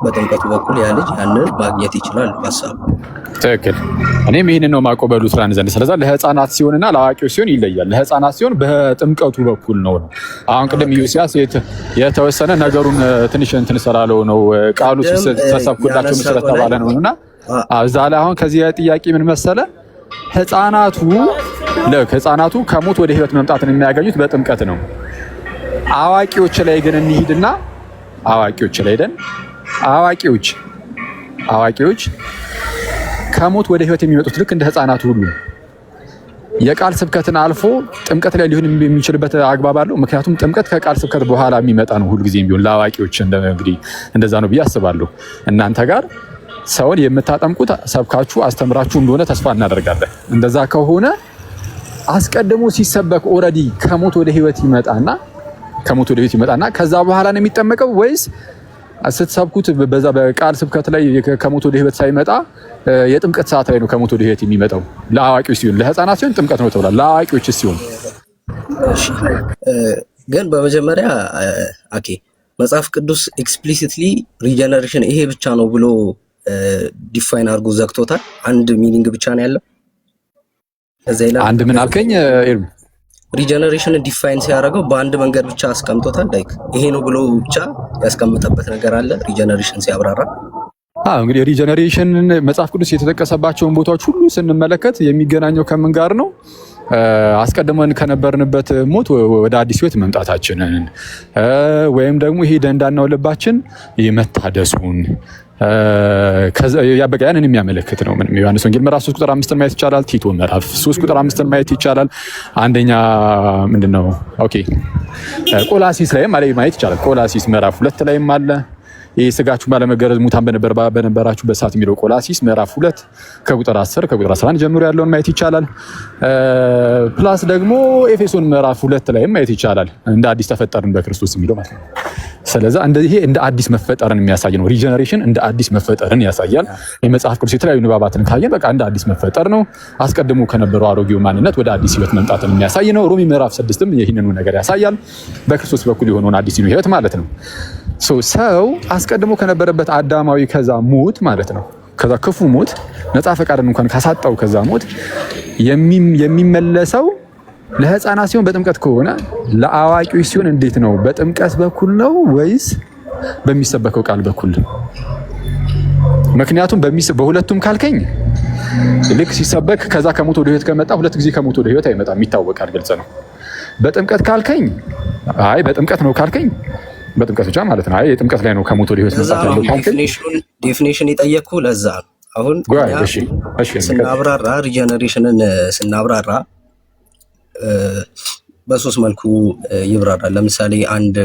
በጥምቀቱ በኩል ያ ልጅ ያንን ማግኘት ይችላል። ሀሳቡ ትክክል። እኔም ይህንን ነው ማቆበሉ ስራን ዘንድ። ስለዚህ ለሕፃናት ሲሆንና ለአዋቂዎች ሲሆን ይለያል። ለሕፃናት ሲሆን በጥምቀቱ በኩል ነው። አሁን ቅድም ኢዮስያስ የተወሰነ ነገሩን ትንሽ እንትን ስላለው ነው ቃሉ ተሰብኩላቸው ስለተባለ ነው። እና እዛ ላይ አሁን ከዚህ ጥያቄ ምን መሰለ ሕፃናቱ ከሞት ወደ ሕይወት መምጣትን የሚያገኙት በጥምቀት ነው። አዋቂዎች ላይ ግን እንሂድና አዋቂዎች ከሞት ወደ ሕይወት የሚመጡት ልክ እንደ ሕፃናቱ ሁሉ የቃል ስብከትን አልፎ ጥምቀት ላይ ሊሆን የሚችልበት አግባብ አለው። ምክንያቱም ጥምቀት ከቃል ስብከት በኋላ የሚመጣ ነው ሁልጊዜም ቢሆን ለአዋቂዎች እንግዲህ እንደዛ ነው ብዬ አስባለሁ። እናንተ ጋር ሰውን የምታጠምቁት ሰብካችሁ አስተምራችሁ እንደሆነ ተስፋ እናደርጋለን። እንደዛ ከሆነ አስቀድሞ ሲሰበክ ኦልሬዲ ከሞት ወደ ሕይወት ይመጣና ከዛ በኋላ ነው የሚጠመቀው ወይስ ስትሰብኩት በዛ በቃል ስብከት ላይ ከሞት ወደ ሕይወት ሳይመጣ የጥምቀት ሰዓት ላይ ነው ከሞት ወደ ሕይወት የሚመጣው? ለአዋቂዎች ሲሆን ለሕፃናት ሲሆን ጥምቀት ነው ተብሏል። ለአዋቂዎች ሲሆን ግን በመጀመሪያ መጽሐፍ ቅዱስ ኤክስፕሊሲትሊ ሪጀነሬሽን ይሄ ብቻ ነው ብሎ ዲፋይን አድርጎ ዘግቶታል። አንድ ሚኒንግ ብቻ ነው ያለው። አንድ ምን አልከኝ? ሪጀነሬሽን ዲፋይን ሲያደርገው በአንድ መንገድ ብቻ አስቀምጦታል። ላይክ ይሄ ነው ብሎ ብቻ ያስቀምጠበት ነገር አለ ሪጀነሬሽን ሲያብራራ። እንግዲህ ሪጀነሬሽን መጽሐፍ ቅዱስ የተጠቀሰባቸውን ቦታዎች ሁሉ ስንመለከት የሚገናኘው ከምን ጋር ነው? አስቀድመን ከነበርንበት ሞት ወደ አዲስ ሕይወት መምጣታችንን ወይም ደግሞ ይሄ ደንዳናው ልባችን የመታደሱን ያንን የሚያመለክት ነው። ምንም ዮሐንስ ወንጌል ምዕራፍ 3 ቁጥር 5 ማየት ይቻላል። ቲቶ ምዕራፍ 3 ቁጥር 5 ማየት ይቻላል። አንደኛ ምንድነው ቆላሲስ ላይ ማየት ይቻላል። ቆላሲስ ምዕራፍ 2 ላይም አለ። ይህ ስጋችሁ ባለመገረዝ ሙታን በነበራችሁበት ሰዓት የሚለው ቆላሲስ ምዕራፍ 2 ከቁጥር 10 ከቁጥር 11 ጀምሮ ያለውን ማየት ይቻላል። ፕላስ ደግሞ ኤፌሶን ምዕራፍ 2 ላይም ማየት ይቻላል። እንደ አዲስ ተፈጠርን በክርስቶስ የሚለው ማለት ነው። ስለዚህ ይሄ እንደ አዲስ መፈጠርን የሚያሳይ ነው። ሪጀነሬሽን እንደ አዲስ መፈጠርን ያሳያል። የመጽሐፍ ቅዱስ የተለያዩ ንባባትን ካየን በቃ እንደ አዲስ መፈጠር ነው። አስቀድሞ ከነበረው አሮጌው ማንነት ወደ አዲስ ሕይወት መምጣትን የሚያሳይ ነው። ሮሜ ምዕራፍ 6ም ይህንኑ ነገር ያሳያል። በክርስቶስ በኩል የሆነውን አዲስ ሕይወት ማለት ነው። ሰው አስቀድሞ ከነበረበት አዳማዊ ከዛ ሞት ማለት ነው ከዛ ክፉ ሞት ነፃ ፈቃድን እንኳን ካሳጣው ከዛ ሞት የሚመለሰው ለሕፃናት ሲሆን በጥምቀት ከሆነ ለአዋቂዎች ሲሆን እንዴት ነው? በጥምቀት በኩል ነው ወይስ በሚሰበከው ቃል በኩል? ምክንያቱም በሁለቱም ካልከኝ ልክ ሲሰበክ ከዛ ከሞት ወደ ሕይወት ከመጣ ሁለት ጊዜ ከሞት ወደ ሕይወት አይመጣም፣ ይታወቃል፣ ግልጽ ነው። በጥምቀት ካልከኝ በጥምቀት ነው ካልከኝ በጥምቀት ብቻ ማለት ነው። አይ የጥምቀት ላይ ነው ከሞት ወደ ህይወት መምጣት ያለው ዴፊኒሽን የጠየቅኩ ለዛ ነው። አሁን ስናብራራ ሪጀነሬሽንን ስናብራራ በሶስት መልኩ ይብራራል። ለምሳሌ አንድ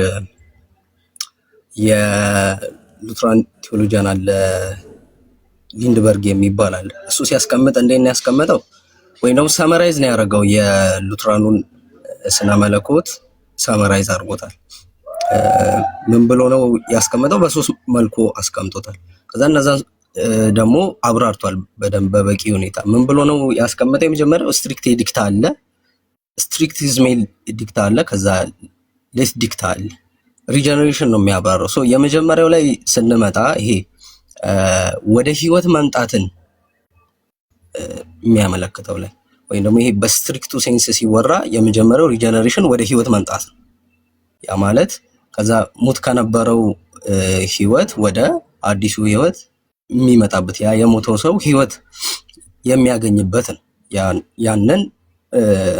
የሉትራን ቴዎሎጂያን አለ ሊንድበርግ የሚባል አለ። እሱ ሲያስቀምጥ እንዴት ነው ያስቀመጠው? ወይም ደግሞ ሰመራይዝ ነው ያደረገው የሉትራኑን ስነ መለኮት ሰመራይዝ አድርጎታል። ምን ብሎ ነው ያስቀመጠው? በሶስት መልኩ አስቀምጦታል። ከዛ እነዛ ደግሞ አብራርቷል በደንብ በበቂ ሁኔታ። ምን ብሎ ነው ያስቀመጠው? የመጀመሪያው ስትሪክት ዲክታ አለ፣ ስትሪክቲዝሜል ዲክታ አለ፣ ከዛ ሌስ ዲክታ አለ። ሪጀነሬሽን ነው የሚያብራራው። ሶ የመጀመሪያው ላይ ስንመጣ ይሄ ወደ ህይወት መምጣትን የሚያመለክተው ላይ ወይም ደግሞ ይሄ በስትሪክቱ ሴንስ ሲወራ የመጀመሪያው ሪጀነሬሽን ወደ ህይወት መምጣት ነው። ያ ማለት ከዛ ሙት ከነበረው ህይወት ወደ አዲሱ ህይወት የሚመጣበት ያ የሞተው ሰው ህይወት የሚያገኝበት ነው። ያንን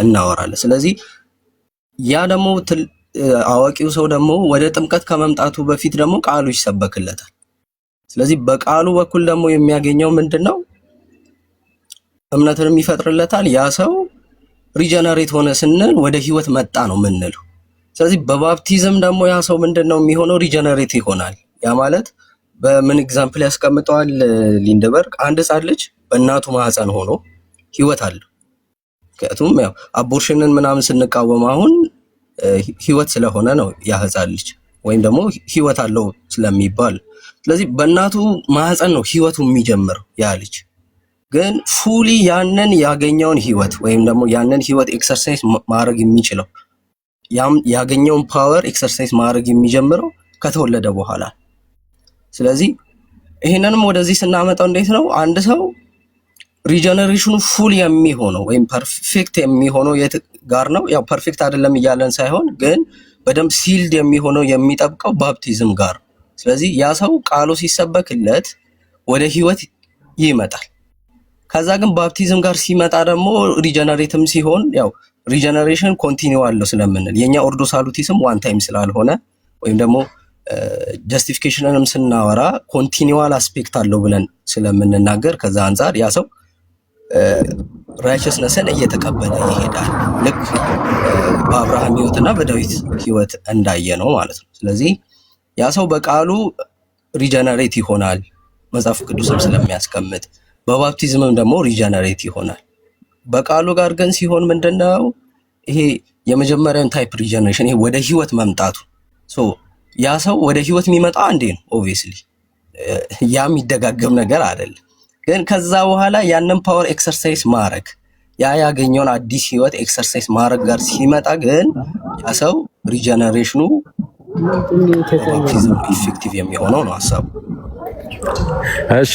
እናወራለን። ስለዚህ ያ ደግሞ አዋቂው ሰው ደግሞ ወደ ጥምቀት ከመምጣቱ በፊት ደግሞ ቃሉ ይሰበክለታል። ስለዚህ በቃሉ በኩል ደግሞ የሚያገኘው ምንድነው? እምነትንም ይፈጥርለታል። ያ ሰው ሪጀነሬት ሆነ ስንል ወደ ህይወት መጣ ነው ምንለው። ስለዚህ በባፕቲዝም ደግሞ ያ ሰው ምንድነው የሚሆነው? ሪጀነሬት ይሆናል። ያ ማለት በምን ኤግዛምፕል ያስቀምጠዋል ሊንድበርግ? አንድ ህፃን ልጅ በእናቱ ማህፀን ሆኖ ህይወት አለው። ምክንያቱም ያው አቦርሽንን ምናምን ስንቃወም አሁን ህይወት ስለሆነ ነው ያ ህፃን ልጅ ወይም ደግሞ ህይወት አለው ስለሚባል። ስለዚህ በእናቱ ማህፀን ነው ህይወቱ የሚጀምረው ያ ልጅ። ግን ፉሊ ያንን ያገኘውን ህይወት ወይም ደግሞ ያንን ህይወት ኤክሰርሳይዝ ማድረግ የሚችለው ያገኘውን ፓወር ኤክሰርሳይዝ ማድረግ የሚጀምረው ከተወለደ በኋላ። ስለዚህ ይሄንንም ወደዚህ ስናመጣው እንዴት ነው አንድ ሰው ሪጀነሬሽኑ ፉል የሚሆነው ወይም ፐርፌክት የሚሆነው የት ጋር ነው? ያው ፐርፌክት አይደለም እያለን ሳይሆን ግን በደንብ ሲልድ የሚሆነው የሚጠብቀው ባፕቲዝም ጋር። ስለዚህ ያ ሰው ቃሉ ሲሰበክለት ወደ ህይወት ይመጣል። ከዛ ግን ባፕቲዝም ጋር ሲመጣ ደግሞ ሪጀነሬትም ሲሆን ያው ሪጀነሬሽን ኮንቲኒው አለው ስለምንል የኛ ኦርዶ ሳሉቲስም ዋን ታይም ስላልሆነ ወይም ደግሞ ጀስቲፊኬሽንንም ስናወራ ኮንቲኒዋል አስፔክት አለው ብለን ስለምንናገር ከዛ አንፃር ያ ሰው ራይቸስነስን እየተቀበለ ይሄዳል። ልክ በአብርሃም ህይወትና በዳዊት ህይወት እንዳየ ነው ማለት ነው። ስለዚህ ያ ሰው በቃሉ ሪጀነሬት ይሆናል መጽሐፍ ቅዱስም ስለሚያስቀምጥ፣ በባፕቲዝምም ደግሞ ሪጀነሬት ይሆናል። በቃሉ ጋር ግን ሲሆን ምንድነው ይሄ የመጀመሪያውን ታይፕ ሪጀነሬሽን ይሄ ወደ ህይወት መምጣቱ። ያ ሰው ወደ ህይወት የሚመጣው አንዴ ነው ኦብቪየስሊ፣ ያ የሚደጋገም ነገር አይደለም። ግን ከዛ በኋላ ያንን ፓወር ኤክሰርሳይዝ ማድረግ ያገኘውን አዲስ ህይወት ኤክሰርሳይዝ ማድረግ ጋር ሲመጣ ግን ያ ሰው ሪጀነሬሽኑ ባፕቲዝም ኢፌክቲቭ የሚሆነው ነው ሐሳቡ። እሺ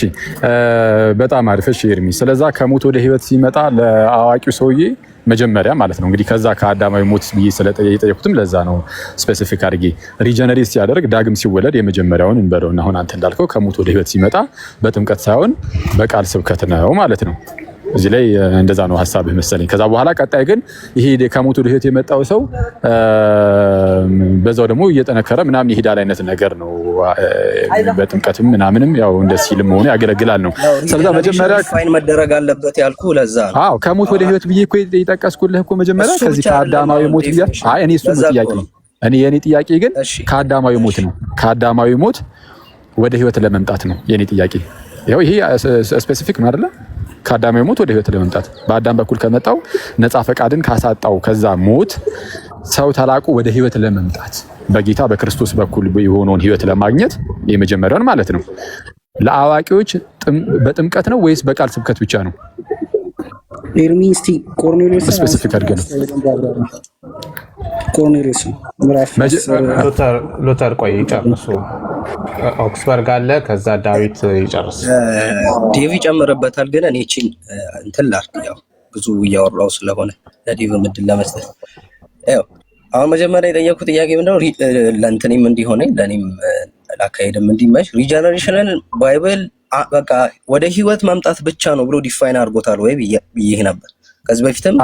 በጣም አሪፍ። እሺ ኤርሚ፣ ስለዛ ከሞት ወደ ህይወት ሲመጣ ለአዋቂው ሰውዬ መጀመሪያ ማለት ነው እንግዲህ ከዛ ከአዳማዊ ሞት ብዬ ስለጠየቁትም ለዛ ነው ስፔሲፊክ አድርጌ ሪጀነሬት ሲያደርግ ዳግም ሲወለድ የመጀመሪያውን እንበለውና አሁን አንተ እንዳልከው ከሞት ወደ ህይወት ሲመጣ በጥምቀት ሳይሆን በቃል ስብከት ነው ማለት ነው። እዚህ ላይ እንደዛ ነው ሐሳብህ መሰለኝ። ከዛ በኋላ ቀጣይ ግን ይሄ ከሞት ወደ ህይወት የመጣው ሰው በዛው ደግሞ እየጠነከረ ምናምን ይሄዳል አይነት ነገር ነው። በጥምቀትም ምናምንም ያው እንደ ሲልም ሆነ ያገለግላል ነው። ስለዛ መጀመሪያ ፋይን መደረግ አለበት ያልኩ ለዛ ነው። አዎ ከሞት ወደ ህይወት ብዬ እኮ የጠቀስኩልህ እኮ መጀመሪያ ከዚህ ከአዳማዊ ሞት ብዬ እኔ እሱን ጥያቄ ነው። የኔ ጥያቄ ግን ከአዳማዊ ሞት ነው። ከአዳማዊ ሞት ወደ ህይወት ለመምጣት ነው የኔ ጥያቄ። ያው ይሄ ስፔሲፊክ ነው አይደለ? ከአዳማዊ ሞት ወደ ህይወት ለመምጣት በአዳም በኩል ከመጣው ነፃ ፈቃድን ካሳጣው ከዛ ሞት ሰው ተላቁ ወደ ህይወት ለመምጣት በጌታ በክርስቶስ በኩል የሆነውን ህይወት ለማግኘት የመጀመሪያውን ማለት ነው። ለአዋቂዎች በጥምቀት ነው ወይስ በቃል ስብከት ብቻ ነው? ኤርሚስቲ ኮርኔሊዮስ ስፔሲፊክ አድርገን ኮርኔሊዮስ ሉተር ቆይ ይጨርሱ። ኦክስበርግ አለ፣ ከዛ ዳዊት ይጨርስ። ዴቪ ጨምርበታል። ግን እኔ እቺን እንትን ላድርግ፣ ያው ብዙ እያወራው ስለሆነ ለዴቪ ምድል ለመስጠት ያው አሁን መጀመሪያ የጠየኩት ጥያቄ ምንድነው ለእንትኔም እንዲሆነ ለእኔም ላካሄድም እንዲመች ሪጀነሬሽንን ባይብል በቃ ወደ ህይወት መምጣት ብቻ ነው ብሎ ዲፋይን አድርጎታል ወይ ብዬ ነበር። ከዚህ በፊትም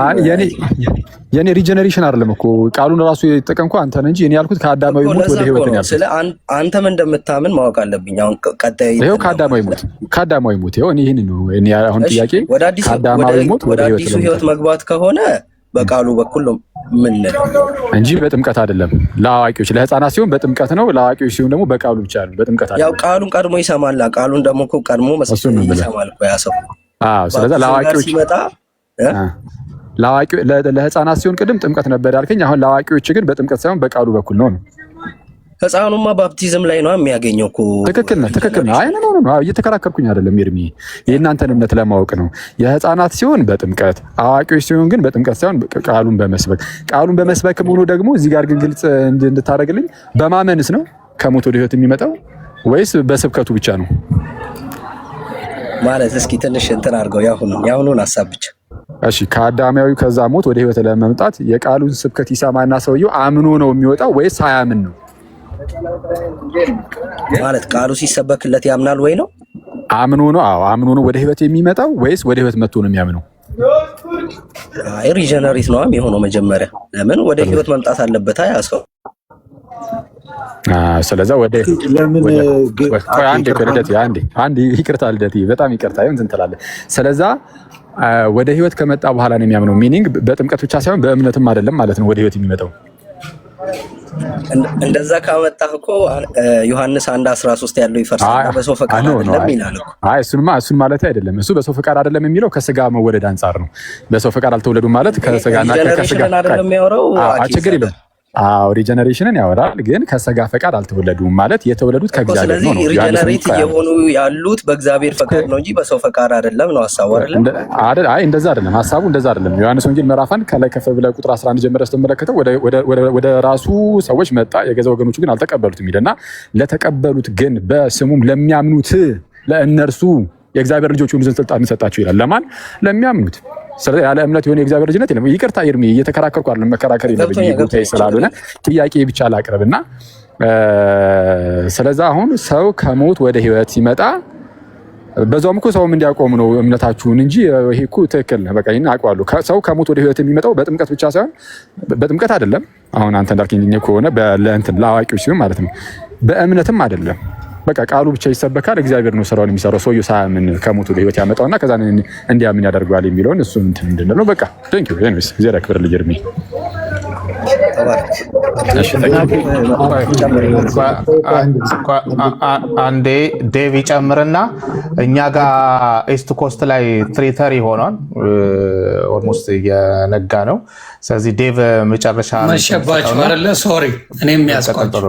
የኔ ሪጀነሬሽን አይደለም እኮ ቃሉን ራሱ የተጠቀምኩ አንተ ነህ እንጂ እኔ ያልኩት ከአዳማዊ ሞት ወደ ህይወት ነው ያልኩት። ስለ አንተ ምን እንደምታምን ማወቅ አለብኝ። አሁን ቀጣይ ይሄው ከአዳማዊ ሞት ይሄው ይሄን ነው እኔ አሁን ጥያቄ ከአዳማዊ ሞት ወደ ህይወት መግባት ከሆነ በቃሉ በኩል ነው ምን እንጂ በጥምቀት አይደለም። ለአዋቂዎች ለህፃናት ሲሆን በጥምቀት ነው፣ ለአዋቂዎች ሲሆን ደግሞ በቃሉ ብቻ ነው። በጥምቀት አይደለም። ያው ቃሉን ቀድሞ ይሰማል። ቃሉን ደግሞ እኮ ቀድሞ ይሰማል እኮ ያ ሰው። ስለዚህ ለአዋቂዎች ሲመጣ ለህፃናት ሲሆን ቅድም ጥምቀት ነበር ያልከኝ። አሁን ለአዋቂዎች ግን በጥምቀት ሳይሆን በቃሉ በኩል ነው። ህፃኑማ ባፕቲዝም ላይ ነው የሚያገኘው እኮ። ትክክል ነው። አይ ነው እየተከራከርኩኝ አይደለም ኤርሚ፣ የእናንተን እምነት ለማወቅ ነው። የህፃናት ሲሆን በጥምቀት አዋቂዎች ሲሆን ግን በጥምቀት ሳይሆን ቃሉን በመስበክ ሆኖ ደግሞ እዚህ ጋር ግን ግልጽ እንድታደርግልኝ በማመንስ ነው ከሞት ወደ ህይወት የሚመጣው ወይስ በስብከቱ ብቻ ነው ማለት? እስኪ ትንሽ እንትን አድርገው ያሁኑን ሀሳብ ብቻ። እሺ ከአዳማዊ ከዛ ሞት ወደ ህይወት ለመምጣት የቃሉን ስብከት ይሰማና ሰውየው አምኖ ነው የሚወጣው ወይስ ሳያምን ነው? ማለት ቃሉ ሲሰበክለት ያምናል ወይ ነው? አምኖ ነው። አዎ አምኖ ነው ወደ ህይወት የሚመጣው ወይስ ወደ ህይወት መጥቶ ነው የሚያምነው? አይ ሪጀነሬት ነው የሚሆነው መጀመሪያ። ለምን ወደ ህይወት መምጣት አለበት ያ ሰው። ስለዚህ አንድ ይቅርታ ልደት በጣም ይቅርታ እንትን ትላለህ። ስለዚህ ወደ ህይወት ከመጣ በኋላ ነው የሚያምነው። ሚኒንግ በጥምቀት ብቻ ሳይሆን በእምነትም አይደለም ማለት ነው ወደ ህይወት የሚመጣው። እንደዛ ካመጣህ እኮ ዮሐንስ 1:13 ያለው ይፈርሳል። በሰው ፈቃድ አይደለም ይላል እኮ። አይ እሱን ማለት አይደለም። እሱ በሰው ፈቃድ አይደለም የሚለው ከስጋ መወለድ አንጻር ነው። በሰው ፈቃድ አልተወለዱም ማለት ከስጋና ከስጋ አይደለም የሚያወራው። ችግር የለም። ሪጀነሬሽንን ያወራል፣ ግን ከስጋ ፈቃድ አልተወለዱም ማለት የተወለዱት ከእግዚአብሔር ነው። ስለዚህ ሪጀነሬት የሆኑ ያሉት በእግዚአብሔር ፈቃድ ነው እንጂ በሰው ፈቃድ አይደለም ነው ሐሳቡ አይደለም። አይ እንደዛ አይደለም ሐሳቡ፣ እንደዛ አይደለም። ዮሐንስ ወንጌል ምዕራፍ 1 ከላይ ከፍ ብለህ ቁጥር 11 ጀምረህ ስትመለከተው ወደ ራሱ ሰዎች መጣ፣ የገዛ ወገኖቹ ግን አልተቀበሉትም ይልና ለተቀበሉት ግን በስሙም ለሚያምኑት ለእነርሱ የእግዚአብሔር ልጆች ይሁኑ ዘንድ ስልጣን ሰጣቸው ይላል። ለማን? ለሚያምኑት። ስለዚህ ያለ እምነት የሆነ የእግዚአብሔር ልጅነት የለም። ይቅርታ ኤርሚ፣ እየተከራከርኩ አይደለም፣ መከራከር የለብኝም ጉዳይ ስላልሆነ ጥያቄ ብቻ ላቅርብና ስለዚህ አሁን ሰው ከሞት ወደ ህይወት ሲመጣ በዛውም እኮ ሰውም እንዲያቆም ነው እምነታችሁን እንጂ ይሄ እኮ ትክክል ነው። በቃ ይሄን አውቀዋለሁ። ሰው ከሞት ወደ ህይወት የሚመጣው በጥምቀት ብቻ ሳይሆን በጥምቀት አይደለም። አሁን አንተ እንዳልከኝ ከሆነ ለአዋቂዎች ሲሆን ማለት ነው። በእምነትም አይደለም። በቃ ቃሉ ብቻ ይሰበካል። እግዚአብሔር ነው ስራውን የሚሰራው። ሰውየው ሳያምን ከሞት ወደ ህይወት ያመጣውና ከዛ እንዲያምን ያደርገዋል የሚለውን እሱን እንትን እንድንለው በቃ ቴንክ ዩ ኤኒዌይስ እግዚአብሔር ያክብርልኝ ኤርሚ። አንዴ ዴቭ ይጨምርና እኛ ጋር ኢስት ኮስት ላይ 3:30 ሆኗል። ኦልሞስት የነጋ ነው። ስለዚህ ዴቭ መጨረሻ መሸባችሁ አይደለ? ሶሪ እኔም ያስቆጥሩ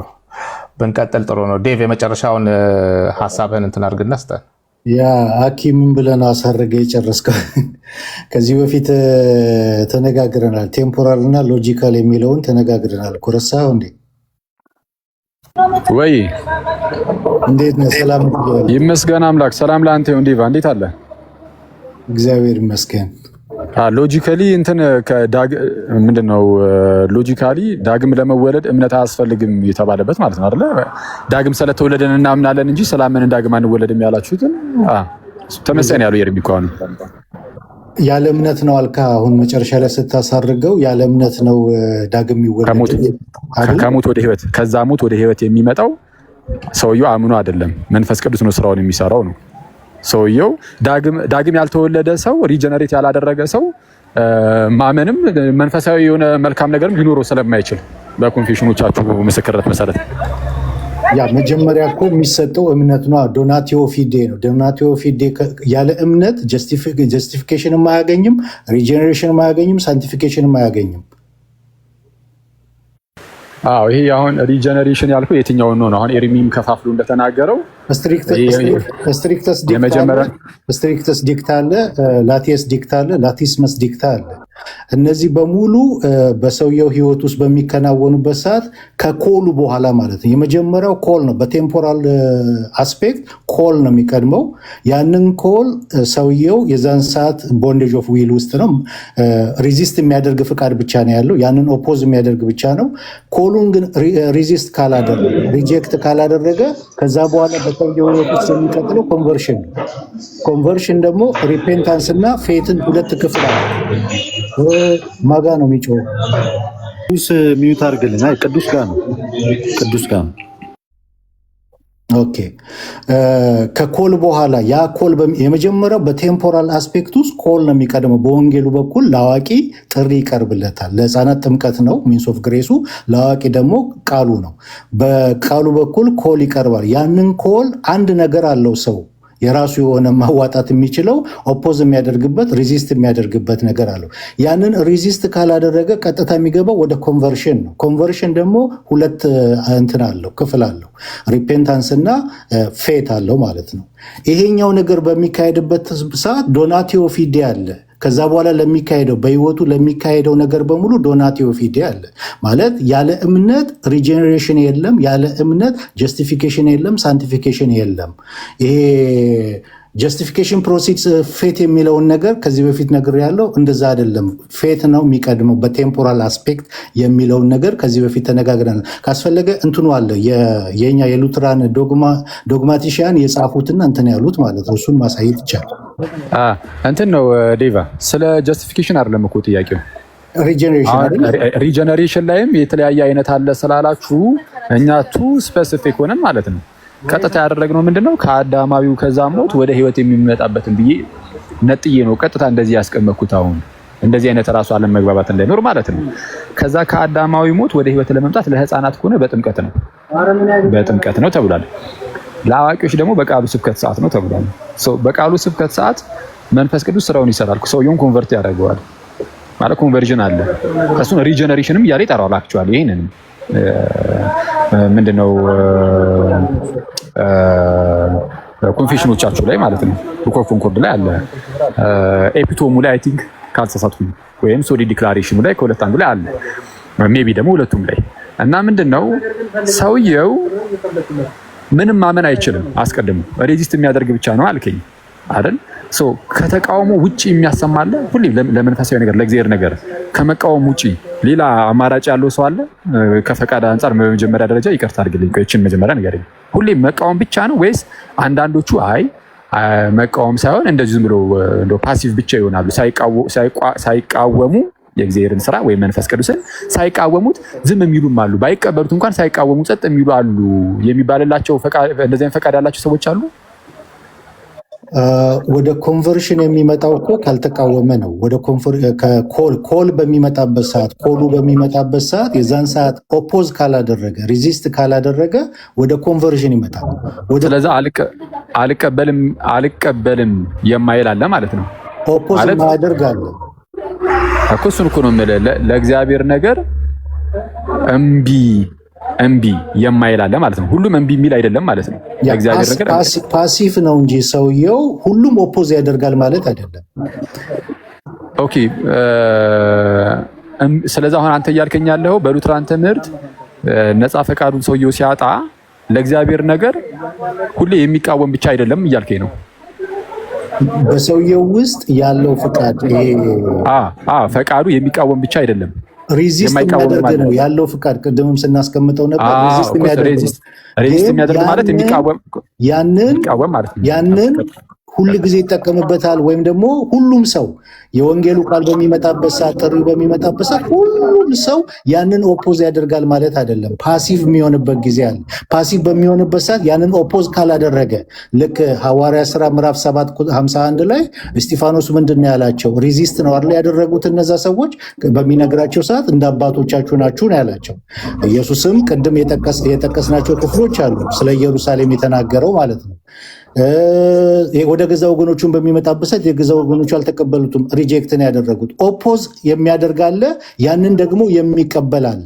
ብንቀጥል ጥሩ ነው። ዴቭ የመጨረሻውን ሀሳብህን እንትን አድርግና ስጠን። ያ ምን ብለን አሳረገ የጨረስከው? ከዚህ በፊት ተነጋግረናል። ቴምፖራል እና ሎጂካል የሚለውን ተነጋግረናል። ረሳኸው እንዴ? ወይ እንዴት ነህ? ሰላም ይመስገን አምላክ። ሰላም ለአንተ ይሁን። ዴቭ እንዴት አለ? እግዚአብሔር ይመስገን። ሎጂካሊ እንትን ምንድነው ሎጂካሊ ዳግም ለመወለድ እምነት አያስፈልግም የተባለበት ማለት ነው አይደለ? ዳግም ስለተወለደን እናምናለን እንጂ ስላመንን ዳግም አንወለድም ያላችሁትን ተመሰን ያለው ኤርሚ እኮ ነው። ያለ እምነት ነው አልካ። አሁን መጨረሻ ላይ ስታሳርገው ያለ እምነት ነው ዳግም ይወለድ ከሞት ወደ ህይወት፣ ከዛ ሞት ወደ ህይወት የሚመጣው ሰውየው አምኖ አይደለም፣ መንፈስ ቅዱስ ነው ስራውን የሚሰራው ነው። ሰውየው ዳግም ያልተወለደ ሰው ሪጀነሬት ያላደረገ ሰው ማመንም መንፈሳዊ የሆነ መልካም ነገርም ሊኖረው ስለማይችል በኮንፌሽኖቻችሁ ምስክርነት መሰረት ያ መጀመሪያ እኮ የሚሰጠው እምነት ነው። ዶናቲዮ ፊዴ ነው። ዶናቲዮ ፊዴ ያለ እምነት ጀስቲፊኬሽንም አያገኝም፣ ሪጀነሬሽንም አያገኝም፣ ሳንቲፊኬሽንም አያገኝም። ይሄ አሁን ሪጀነሬሽን ያልኩ የትኛውን ነው? አሁን ኤርሚም ከፋፍሎ እንደተናገረው ስትሪክተስ ዲክታ አለ፣ ላቲየስ ዲክታ አለ፣ ላቲስመስ ዲክታ አለ። እነዚህ በሙሉ በሰውየው ህይወት ውስጥ በሚከናወኑበት ሰዓት ከኮሉ በኋላ ማለት ነው። የመጀመሪያው ኮል ነው። በቴምፖራል አስፔክት ኮል ነው የሚቀድመው። ያንን ኮል ሰውየው የዛን ሰዓት ቦንዴጅ ኦፍ ዊል ውስጥ ነው። ሪዚስት የሚያደርግ ፍቃድ ብቻ ነው ያለው። ያንን ኦፖዝ የሚያደርግ ብቻ ነው። ኮሉን ግን ሪዚስት ካላደረገ ሪጀክት ካላደረገ ከዛ በኋላ በሰውየው ሕይወት ውስጥ የሚቀጥለው ኮንቨርሽን ነው። ኮንቨርሽን ደግሞ ሪፔንታንስ እና ፌትን ሁለት ክፍል አለ። ማጋ ነው የሚጮህ? ቅዱስ ሚዩት አድርግልን። አይ ቅዱስ ጋር ነው፣ ቅዱስ ጋር ነው። ኦኬ ከኮል በኋላ ያ ኮል የመጀመሪያው በቴምፖራል አስፔክት ውስጥ ኮል ነው የሚቀድመው። በወንጌሉ በኩል ለአዋቂ ጥሪ ይቀርብለታል። ለሕፃናት ጥምቀት ነው ሚንስ ኦፍ ግሬሱ፣ ለአዋቂ ደግሞ ቃሉ ነው። በቃሉ በኩል ኮል ይቀርባል። ያንን ኮል አንድ ነገር አለው ሰው የራሱ የሆነ ማዋጣት የሚችለው ኦፖዝ የሚያደርግበት ሪዚስት የሚያደርግበት ነገር አለው። ያንን ሪዚስት ካላደረገ ቀጥታ የሚገባው ወደ ኮንቨርሽን ነው። ኮንቨርሽን ደግሞ ሁለት እንትን አለው ክፍል አለው፣ ሪፔንታንስ እና ፌት አለው ማለት ነው። ይሄኛው ነገር በሚካሄድበት ሰዓት ዶናቲዮ ፊዴ አለ። ከዛ በኋላ ለሚካሄደው በህይወቱ ለሚካሄደው ነገር በሙሉ ዶናቲዮ ፊዴ አለ ማለት ያለ እምነት ሪጀኔሬሽን የለም፣ ያለ እምነት ጀስቲፊኬሽን የለም፣ ሳንቲፊኬሽን የለም። ይሄ ጀስቲፊኬሽን ፕሮሲድስ ፌት የሚለውን ነገር ከዚህ በፊት ነገር ያለው እንደዛ አይደለም። ፌት ነው የሚቀድመው በቴምፖራል አስፔክት የሚለውን ነገር ከዚህ በፊት ተነጋግረናል። ካስፈለገ እንትኑ አለ የኛ የሉትራን ዶግማቲሽያን የጻፉትና እንትን ያሉት ማለት ነው። እሱን ማሳየት ይቻላል። እንትን ነው ዴቫ፣ ስለ ጀስቲፊኬሽን አይደለም እኮ ጥያቄው። ሪጀነሬሽን ላይም የተለያየ አይነት አለ ስላላችሁ እኛ ቱ ስፔሲፊክ ሆነን ማለት ነው ቀጥታ ያደረግነው ምንድነው ከአዳማዊው ከዛ ሞት ወደ ህይወት የሚመጣበትን ብዬ ነጥዬ ነው ቀጥታ እንደዚህ ያስቀመጥኩት። አሁን እንደዚህ አይነት ራሱ ዓለም መግባባት እንዳይኖር ማለት ነው። ከዛ ከአዳማዊ ሞት ወደ ህይወት ለመምጣት ለህፃናት ከሆነ በጥምቀት ነው ተብሏል። ለአዋቂዎች ደግሞ በቃሉ ስብከት ሰዓት ነው ተብሏል። በቃሉ ስብከት ሰዓት መንፈስ ቅዱስ ስራውን ይሰራል፣ ሰውየውን ኮንቨርት ያደርገዋል ማለት ኮንቨርዥን አለ። እሱን ሪጀነሬሽንም እያለ ይጠራዋል። አክቹዋሊ ይሄንንም ምንድነው ኮንፌሽኖቻችሁ ላይ ማለት ነው ቡክ ኦፍ ኮንኮርድ ላይ አለ። ኤፒቶሙ ላይ አይ ቲንክ ካልተሳሳትኩኝ ወይም ሶሊ ዲክላሬሽኑ ላይ ከሁለት አንዱ ላይ አለ፣ ሜቢ ደግሞ ሁለቱም ላይ እና ምንድነው ሰውየው ምንም ማመን አይችልም። አስቀድሞ ሬዚስት የሚያደርግ ብቻ ነው አልከኝ አይደል? ከተቃውሞ ውጪ የሚያሰማለ ሁሌ ለመንፈሳዊ ነገር ለእግዚአብሔር ነገር ከመቃወም ውጪ ሌላ አማራጭ ያለው ሰው አለ? ከፈቃድ አንጻር በመጀመሪያ ደረጃ ይቅርታ አድርግልኝ፣ እቺን መጀመሪያ ንገረኝ። ሁሌ መቃወም ብቻ ነው ወይስ አንዳንዶቹ አይ መቃወም ሳይሆን እንደዚህ ዝም ብሎ እንደው ፓሲቭ ብቻ ይሆናሉ፣ ሳይቃወሙ የእግዚአብሔርን ስራ ወይም መንፈስ ቅዱስን ሳይቃወሙት ዝም የሚሉም አሉ፣ ባይቀበሉት እንኳን ሳይቃወሙ ጸጥ የሚሉ አሉ የሚባልላቸው እንደዚህ አይነት ፈቃድ ያላቸው ሰዎች አሉ? ወደ ኮንቨርሽን የሚመጣው እኮ ካልተቃወመ ነው። ወደ ኮል በሚመጣበት ሰዓት ኮሉ በሚመጣበት ሰዓት የዛን ሰዓት ኦፖዝ ካላደረገ ሪዚስት ካላደረገ ወደ ኮንቨርሽን ይመጣል። ስለዛ አልቀበልም የማይል አለ ማለት ነው። ኦፖዝ ማያደርግ አለ እኮ። እሱን እኮ ነው የምልህ ለእግዚአብሔር ነገር እምቢ የማይል አለ ማለት ነው። ሁሉም እምቢ የሚል አይደለም ማለት ነው። እግዚአብሔር ነገር ፓሲቭ ነው እንጂ ሰውየው ሁሉም ኦፖዝ ያደርጋል ማለት አይደለም። ኦኬ ስለዚህ አሁን አንተ እያልከኝ ያለው በሉትራን ትምህርት ነፃ ፈቃዱን ሰውየው ሲያጣ ለእግዚአብሔር ነገር ሁሌ የሚቃወም ብቻ አይደለም እያልከኝ ነው። በሰውየው ውስጥ ያለው ፈቃድ ፈቃዱ የሚቃወም ብቻ አይደለም፣ ሪዚስት የሚያደርግ ነው ያለው ፍቃድ። ቅድምም ስናስቀምጠው ነበር ሪዚስት የሚያደርግ ማለት የሚቃወም ያንን ሁል ጊዜ ይጠቀምበታል። ወይም ደግሞ ሁሉም ሰው የወንጌሉ ቃል በሚመጣበት ሰዓት፣ ጥሪው በሚመጣበት ሰዓት ሁሉም ሰው ያንን ኦፖዝ ያደርጋል ማለት አይደለም። ፓሲቭ የሚሆንበት ጊዜ አለ። ፓሲቭ በሚሆንበት ሰዓት ያንን ኦፖዝ ካላደረገ ልክ ሐዋርያ ሥራ ምዕራፍ 7:51 ላይ እስጢፋኖስ ምንድን ነው ያላቸው? ሪዚስት ነው አይደል ያደረጉት እነዛ ሰዎች በሚነግራቸው ሰዓት እንደ አባቶቻችሁ ናችሁ ነው ያላቸው። ኢየሱስም ቅድም የጠቀስናቸው ክፍሎች አሉ ስለ ኢየሩሳሌም የተናገረው ማለት ነው። ወደ ገዛ ወገኖቹን በሚመጣበት ሰዓት የገዛ ወገኖቹ አልተቀበሉትም፣ ሪጀክትን ያደረጉት። ኦፖዝ የሚያደርግ አለ፣ ያንን ደግሞ የሚቀበል አለ።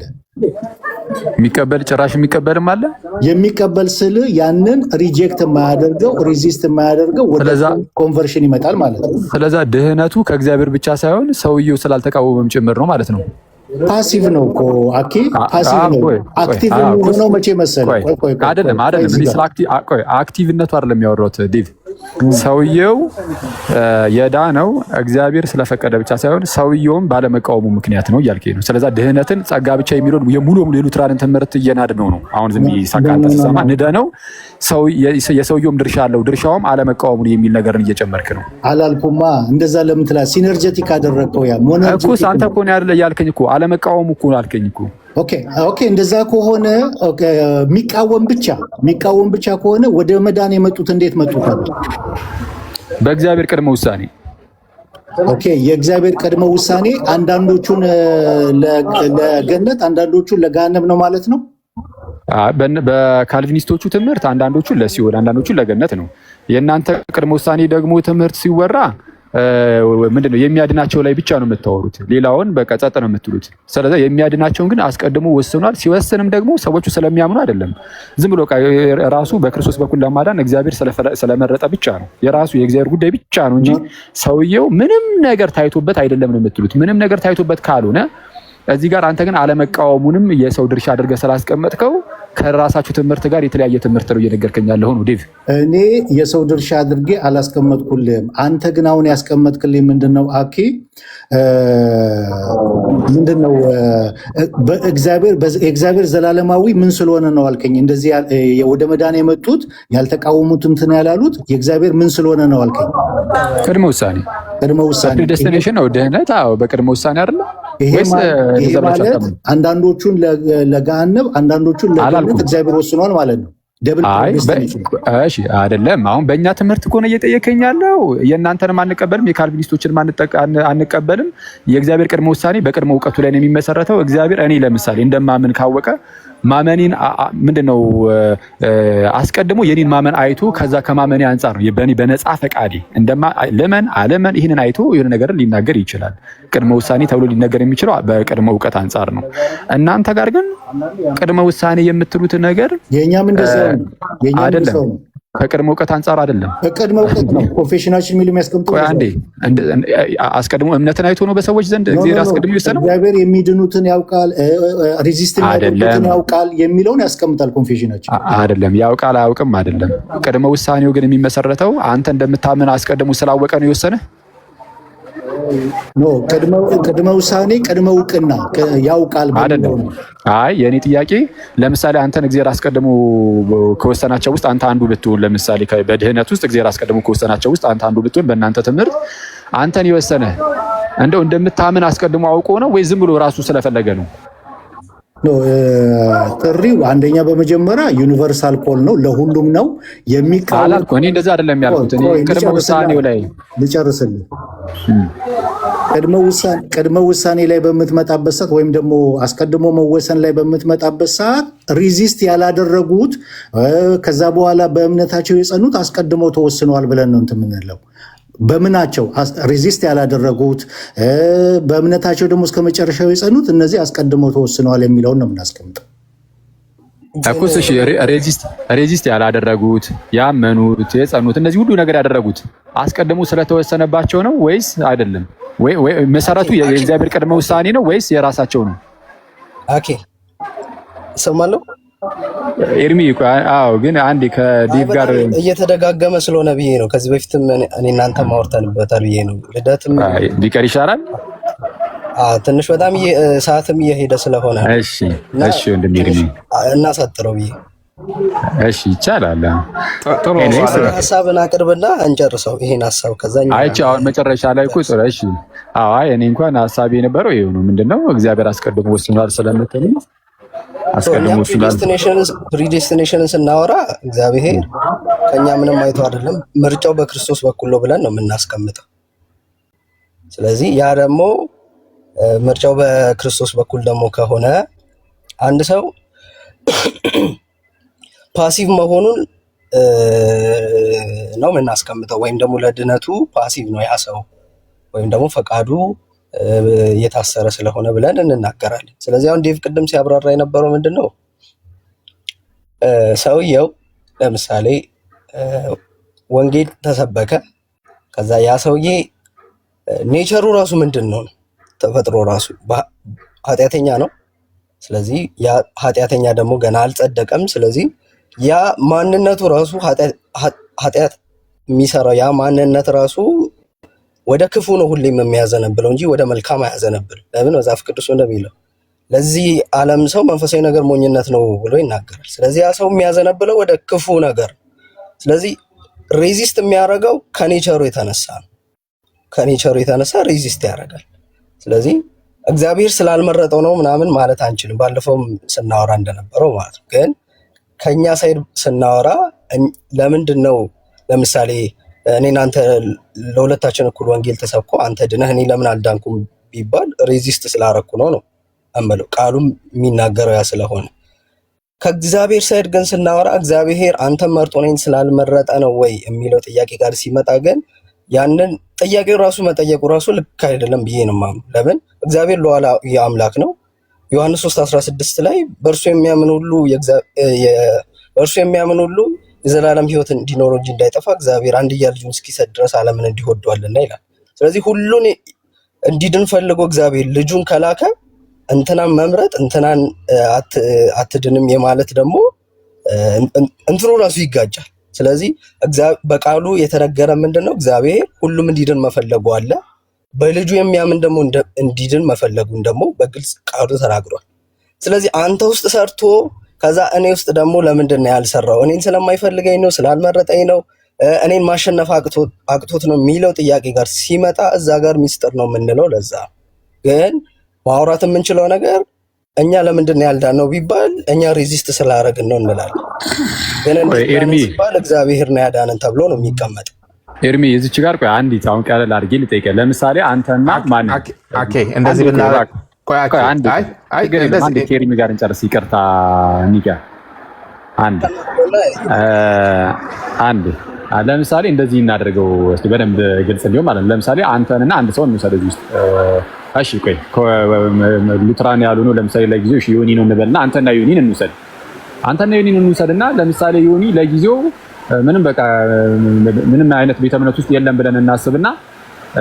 ጭራሽ የሚቀበልም አለ። የሚቀበል ስል ያንን ሪጀክት የማያደርገው ሪዚስት የማያደርገው ወደ ኮንቨርሽን ይመጣል ማለት ነው። ስለዛ ድህነቱ ከእግዚአብሔር ብቻ ሳይሆን ሰውየው ስላልተቃወመም ጭምር ነው ማለት ነው። ፓሲቭ ነው እኮ አኬ፣ ፓሲቭ ነው። አክቲቭ የሚሆነው መቼ መሰለህ? አይደለም አክቲቭነቱ አይደለም ያወራሁት ዴቭ። ሰውየው የዳነው እግዚአብሔር ስለፈቀደ ብቻ ሳይሆን ሰውየውም ባለመቃወሙ ምክንያት ነው እያልከኝ ነው። ስለዚህ ድህነትን ጸጋ ብቻ የሚለውን የሙሉ የሉትራንን ትምህርት እየናድነው ነው። አሁን ዝም ይሳካንተ ተሰማ ንደነው የሰውየውም ድርሻ አለው ድርሻውም አለመቃወሙን የሚል ነገርን እየጨመርክ ነው። አላልኩማ እንደዛ ለምን ትላለህ? ሲነርጀቲክ አደረግከው ያ እኮ አንተ እኮ ነው አይደል ያልከኝ እኮ አለመቃወሙ እኮ አልከኝ እኮ። ኦኬ እንደዛ ከሆነ የሚቃወም ብቻ ከሆነ ወደ መዳን የመጡት እንዴት መጡ? በእግዚአብሔር ቅድመ ውሳኔ። ኦኬ የእግዚአብሔር ቅድመ ውሳኔ አንዳንዶቹን ለገነት አንዳንዶቹን ለገሃነም ነው ማለት ነው። በካልቪኒስቶቹ ትምህርት አንዳንዶቹን ለሲኦል አንዳንዶቹን ለገነት ነው። የእናንተ ቅድመ ውሳኔ ደግሞ ትምህርት ሲወራ ምንድነው የሚያድናቸው ላይ ብቻ ነው የምታወሩት፣ ሌላውን በቃ ጸጥ ነው የምትሉት። ስለዚህ የሚያድናቸውን ግን አስቀድሞ ወስኗል። ሲወስንም ደግሞ ሰዎቹ ስለሚያምኑ አይደለም፣ ዝም ብሎ ራሱ በክርስቶስ በኩል ለማዳን እግዚአብሔር ስለመረጠ ብቻ ነው። የራሱ የእግዚአብሔር ጉዳይ ብቻ ነው እንጂ ሰውየው ምንም ነገር ታይቶበት አይደለም ነው የምትሉት። ምንም ነገር ታይቶበት ካልሆነ እዚህ ጋር አንተ ግን አለመቃወሙንም የሰው ድርሻ አድርገህ ስላስቀመጥከው ከራሳችሁ ትምህርት ጋር የተለያየ ትምህርት ነው እየነገርከኝ ያለው ነው ዴቭ። እኔ የሰው ድርሻ አድርጌ አላስቀመጥኩልህም። አንተ ግን አሁን ያስቀመጥክልኝ ምንድነው? አኬ ምንድነው? እግዚአብሔር ዘላለማዊ ምን ስለሆነ ነው አልከኝ። እንደዚህ ወደ መዳን የመጡት ያልተቃወሙት እንትን ያላሉት የእግዚአብሔር ምን ስለሆነ ነው አልከኝ። ቅድመ ውሳኔ ፕሪዴስቲኔሽን ነው ድህነት። አዎ በቅድመ ውሳኔ አይደለ? ይሄ ማለት አንዳንዶቹን ለገሃነም አንዳንዶቹን ለገነት እግዚአብሔር ወስኗል ማለት ነው። እሺ አይደለም። አሁን በእኛ ትምህርት ከሆነ እየጠየቀኝ ያለው የእናንተንም አንቀበልም የካልቪኒስቶችንም አንቀበልም። የእግዚአብሔር ቅድመ ውሳኔ በቅድመ እውቀቱ ላይ ነው የሚመሰረተው። እግዚአብሔር እኔ ለምሳሌ እንደማምን ካወቀ ማመኔን ምንድነው አስቀድሞ የኔን ማመን አይቶ ከዛ ከማመኔ አንጻር ነው በእኔ በነፃ ፈቃዴ ለመን አለመን ይህንን አይቶ የሆነ ነገር ሊናገር ይችላል። ቅድመ ውሳኔ ተብሎ ሊነገር የሚችለው በቅድመ እውቀት አንጻር ነው። እናንተ ጋር ግን ቅድመ ውሳኔ የምትሉት ነገር የኛም እንደዛው ነው። አይደለም ከቅድመ እውቀት አንጻር አይደለም። በቅድመ እውቀት ነው ኮንፌሽናችን ሚል የሚያስቀምጠው። አንዴ አስቀድሞ እምነትን አይቶ ነው በሰዎች ዘንድ እግዚአብሔር አስቀድሞ ይወሰነው። እግዚአብሔር የሚድኑትን ያውቃል፣ ሬዚስት የሚያደርጉትን ያውቃል የሚለውን ያስቀምጣል ኮንፌሽናችን። አይደለም ያውቃል አያውቅም አይደለም። ቅድመ ውሳኔው ግን የሚመሰረተው አንተ እንደምታምን አስቀድሞ ስላወቀ ነው የወሰነ። ኖ ቅድመ ውሳኔ ቅድመ እውቅና ያውቃል አይደለም። አይ የኔ ጥያቄ ለምሳሌ አንተን እግዚአብሔር አስቀድሞ ከወሰናቸው ውስጥ አንተ አንዱ ብትሆን፣ ለምሳሌ በድህነት ውስጥ እግዚአብሔር አስቀድሞ ከወሰናቸው ውስጥ አንተ አንዱ ብትሆን፣ በእናንተ ትምህርት አንተን የወሰነ እንደው እንደምታምን አስቀድሞ አውቆ ነው ወይ ዝም ብሎ ራሱ ስለፈለገ ነው? ጥሪው አንደኛ በመጀመሪያ ዩኒቨርሳል ኮል ነው፣ ለሁሉም ነው የሚቃወም። እኔ እንደዛ አይደለም ያልኩት። እኔ ቅድመ ውሳኔው ላይ ልጨርስልህ። ቅድመ ውሳኔ ላይ በምትመጣበት ሰዓት ወይም ደግሞ አስቀድሞ መወሰን ላይ በምትመጣበት ሰዓት ሪዚስት ያላደረጉት ከዛ በኋላ በእምነታቸው የጸኑት አስቀድሞ ተወስነዋል ብለን ነው እንትን የምንለው። በምናቸው ሬዚስት ያላደረጉት በእምነታቸው ደግሞ እስከ መጨረሻው የጸኑት እነዚህ አስቀድመው ተወስነዋል የሚለውን ነው የምናስቀምጠው። እኮስ ሬዚስት ያላደረጉት ያመኑት የጸኑት እነዚህ ሁሉ ነገር ያደረጉት አስቀድሞ ስለተወሰነባቸው ነው ወይስ አይደለም? ወይ መሰረቱ የእግዚአብሔር ቅድመ ውሳኔ ነው ወይስ የራሳቸው ነው? ኦኬ ሰማለው ኤርሚ። አዎ ግን አንዴ ከዲቭ ጋር እየተደጋገመ ስለሆነ ብዬ ነው። ከዚህ በፊትም እኔ እናንተ ማውርተንበታል ብዬ ነው። ልደትም ቢቀር ይሻላል ትንሽ በጣም ሰዓትም እየሄደ ስለሆነ እሺ ወንድም ኤርሚ እናሳጥረው ብዬ። እሺ ይቻላል። ጥሩ ሀሳብን አቅርብና እንጨርሰው ይሄን ሀሳብ። ከዛኛ አሁን መጨረሻ ላይ እኮ ጥሩ። እሺ አይ እኔ እንኳን ሀሳቤ የነበረው ይሄው ነው። ምንድነው እግዚአብሔር አስቀድሞ ወስኗል ስለምትል ፕሪዴስቲኔሽንን ስናወራ እግዚአብሔር ከኛ ምንም አይቶ አይደለም፣ ምርጫው በክርስቶስ በኩል ነው ብለን ነው የምናስቀምጠው። ስለዚህ ያ ደግሞ ምርጫው በክርስቶስ በኩል ደግሞ ከሆነ አንድ ሰው ፓሲቭ መሆኑን ነው የምናስቀምጠው፣ ወይም ደግሞ ለድነቱ ፓሲቭ ነው ያ ሰው ወይም ደግሞ ፈቃዱ የታሰረ ስለሆነ ብለን እንናገራለን። ስለዚህ አሁን ዴቭ ቅድም ሲያብራራ የነበረው ምንድን ነው? ሰውየው ለምሳሌ ወንጌል ተሰበከ፣ ከዛ ያ ሰውዬ ኔቸሩ ራሱ ምንድን ነው? ተፈጥሮ ራሱ ኃጢአተኛ ነው። ስለዚህ ያ ኃጢአተኛ ደግሞ ገና አልጸደቀም። ስለዚህ ያ ማንነቱ ራሱ የሚሰራው ያ ማንነት ራሱ ወደ ክፉ ነው ሁሌም የሚያዘነብለው እንጂ ወደ መልካም አያዘነብልም። ለምን? መጽሐፍ ቅዱስ እንደሚለው ለዚህ ዓለም ሰው መንፈሳዊ ነገር ሞኝነት ነው ብሎ ይናገራል። ስለዚህ ያ ሰው የሚያዘነብለው ወደ ክፉ ነገር። ስለዚህ ሬዚስት የሚያደርገው ከኔቸሩ የተነሳ ነው። ከኔቸሩ የተነሳ ሬዚስት ያደርጋል። ስለዚህ እግዚአብሔር ስላልመረጠው ነው ምናምን ማለት አንችልም። ባለፈውም ስናወራ እንደነበረው ማለት ነው። ግን ከኛ ሳይድ ስናወራ ለምንድን ነው ለምሳሌ እኔና አንተ ለሁለታችን እኩል ወንጌል ተሰብኮ አንተ ድነህ እኔ ለምን አልዳንኩም ቢባል ሬዚስት ስላረኩ ነው እምለው። ቃሉም የሚናገረው ያ ስለሆነ። ከእግዚአብሔር ሳይድ ግን ስናወራ እግዚአብሔር አንተን መርጦ እኔን ስላልመረጠ ነው ወይ የሚለው ጥያቄ ጋር ሲመጣ ግን ያንን ጥያቄው ራሱ መጠየቁ ራሱ ልክ አይደለም ብዬ ነው የማምነው። ለምን? እግዚአብሔር ሉዓላዊ አምላክ ነው። ዮሐንስ 3:16 ላይ በእርሱ የሚያምን ሁሉ የዘላለም ሕይወት እንዲኖረው እንጂ እንዳይጠፋ እግዚአብሔር አንድያ ልጁን እስኪሰጥ ድረስ ዓለምን እንዲሁ ወዷልና ይላል። ስለዚህ ሁሉን እንዲድን ፈልጎ እግዚአብሔር ልጁን ከላከ እንትናን መምረጥ እንትናን አትድንም የማለት ደግሞ እንትኑ ራሱ ይጋጫል። ስለዚህ በቃሉ የተነገረ ምንድነው? እግዚአብሔር ሁሉም እንዲድን መፈለጉ አለ። በልጁ የሚያምን ደግሞ እንዲድን መፈለጉን ደግሞ በግልጽ ቃሉ ተናግሯል። ስለዚህ አንተ ውስጥ ሰርቶ ከዛ እኔ ውስጥ ደግሞ ለምንድን ነው ያልሰራው? እኔን ስለማይፈልገኝ ነው? ስላልመረጠኝ ነው? እኔን ማሸነፍ አቅቶት ነው የሚለው ጥያቄ ጋር ሲመጣ እዛ ጋር ሚስጥር ነው የምንለው። ለዛ ግን ማውራት የምንችለው ነገር እኛ ለምንድን ነው ያልዳነው ቢባል እኛ ሬዚስት ስላደረግን ነው እንላለን። ግን ሲባል እግዚአብሔር ነው ያዳነን ተብሎ ነው የሚቀመጥ። ኤርሚ እዚች ጋር ቆይ አንዲት አሁን ቀለል አድርጌ ልጠይቅህ። ለምሳሌ አንተና ማን እንደዚህ ብናረግ አንድ ከኤርሚ ጋር እንጨርስ። ይቅርታ ኒጋ አንድ ለምሳሌ እንደዚህ እናደርገው እስኪ በደንብ ግልጽ እንዲሆን ማለት ነው። ለምሳሌ አንተንና አንድ ሰው እንውሰድ እዚህ ውስጥ። እሺ ቆይ ሉትራን ያሉ ነው ለምሳሌ ለጊዜው እሺ ዮኒ ነው እንበልና አንተና ዮኒን እንውሰድ። አንተና ዮኒን እንውሰድና ለምሳሌ ዮኒ ለጊዜው ምንም አይነት ቤተ እምነት ውስጥ የለም ብለን እናስብና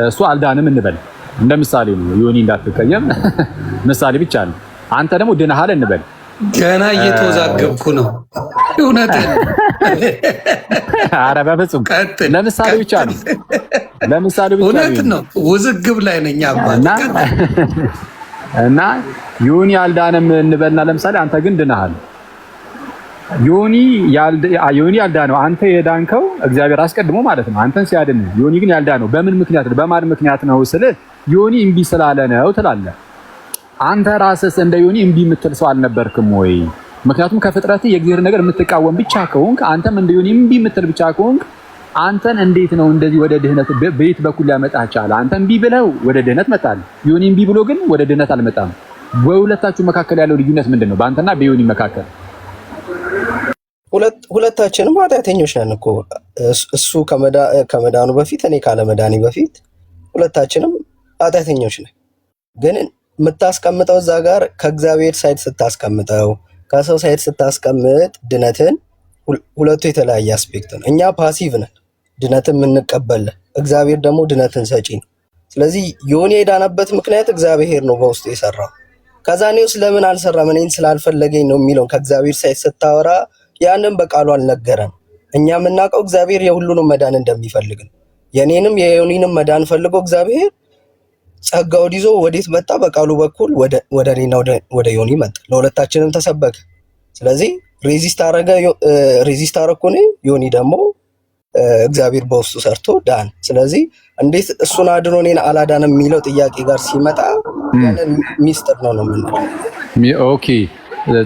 እሱ አልዳንም እንበል። እንደ ምሳሌ ነው ዮኒ እንዳትቀየም ምሳሌ ብቻ ነው። አንተ ደግሞ ድነሃል እንበል። ገና እየተወዛገብኩ ነው። እውነቴን ነው። ኧረ በፍጹም ለምሳሌ ብቻ ነው። ለምሳሌ ብቻ እውነት ነው። ውዝግብ ላይ ነኝ አባት እና ዮኒ አልዳንም እንበልና ለምሳሌ አንተ ግን ድነሃል። ዮኒ ያልዳነው አንተ የዳንከው እግዚአብሔር አስቀድሞ ማለት ነው አንተን ሲያድን። ዮኒ ግን ያልዳነው በምን ምክንያት ነው? በማን ምክንያት ነው ስለ ዮኒ እምቢ ስላለ ነው ትላለህ። አንተ ራስህ እንደ ዮኒ እምቢ የምትል ሰው አልነበርክም ወይ? ምክንያቱም ከፍጥረት የእግዚአብሔር ነገር የምትቃወም ብቻ ከሆንክ አንተም እንደ ዮኒ እምቢ የምትል ብቻ ከሆንክ አንተን እንዴት ነው እንደዚህ ወደ ድህነት በየት በኩል ሊያመጣህ ቻለ? አንተ እምቢ ብለው ወደ ድህነት መጣል፣ ዮኒ እምቢ ብሎ ግን ወደ ድህነት አልመጣም። በሁለታችሁ መካከል ያለው ልዩነት ምንድነው? በአንተና በዮኒ መካከል ሁለታችንም ኃጢአተኞች ነን እኮ። እሱ ከመዳኑ በፊት እኔ ካለመዳኔ በፊት ሁለታችንም ኃጢአተኞች ነን። ግን የምታስቀምጠው እዛ ጋር ከእግዚአብሔር ሳይድ ስታስቀምጠው ከሰው ሳይድ ስታስቀምጥ ድነትን ሁለቱ የተለያየ አስፔክት ነው። እኛ ፓሲቭ ነን፣ ድነትን የምንቀበል፣ እግዚአብሔር ደግሞ ድነትን ሰጪ ነው። ስለዚህ ዮኒ የዳነበት ምክንያት እግዚአብሔር ነው በውስጡ የሰራው። ከዛ እኔ ውስጥ ለምን አልሰራም እኔን ስላልፈለገኝ ነው የሚለውን ከእግዚአብሔር ሳይድ ስታወራ ያንን በቃሉ አልነገረም። እኛ የምናውቀው እግዚአብሔር የሁሉንም መዳን እንደሚፈልግ ነው። የኔንም የዮኒንም መዳን ፈልጎ እግዚአብሔር ጸጋውን ይዞ ወዴት መጣ? በቃሉ በኩል ወደ እኔና ወደ ዮኒ መጣ። ለሁለታችንም ተሰበከ። ስለዚህ ሬዚስት አረኩ እኔ፣ ዮኒ ደግሞ እግዚአብሔር በውስጡ ሰርቶ ዳን። ስለዚህ እንዴት እሱን አድኖ እኔን አላዳንም የሚለው ጥያቄ ጋር ሲመጣ ያንን ሚስጥር ነው የምንለው። ኦኬ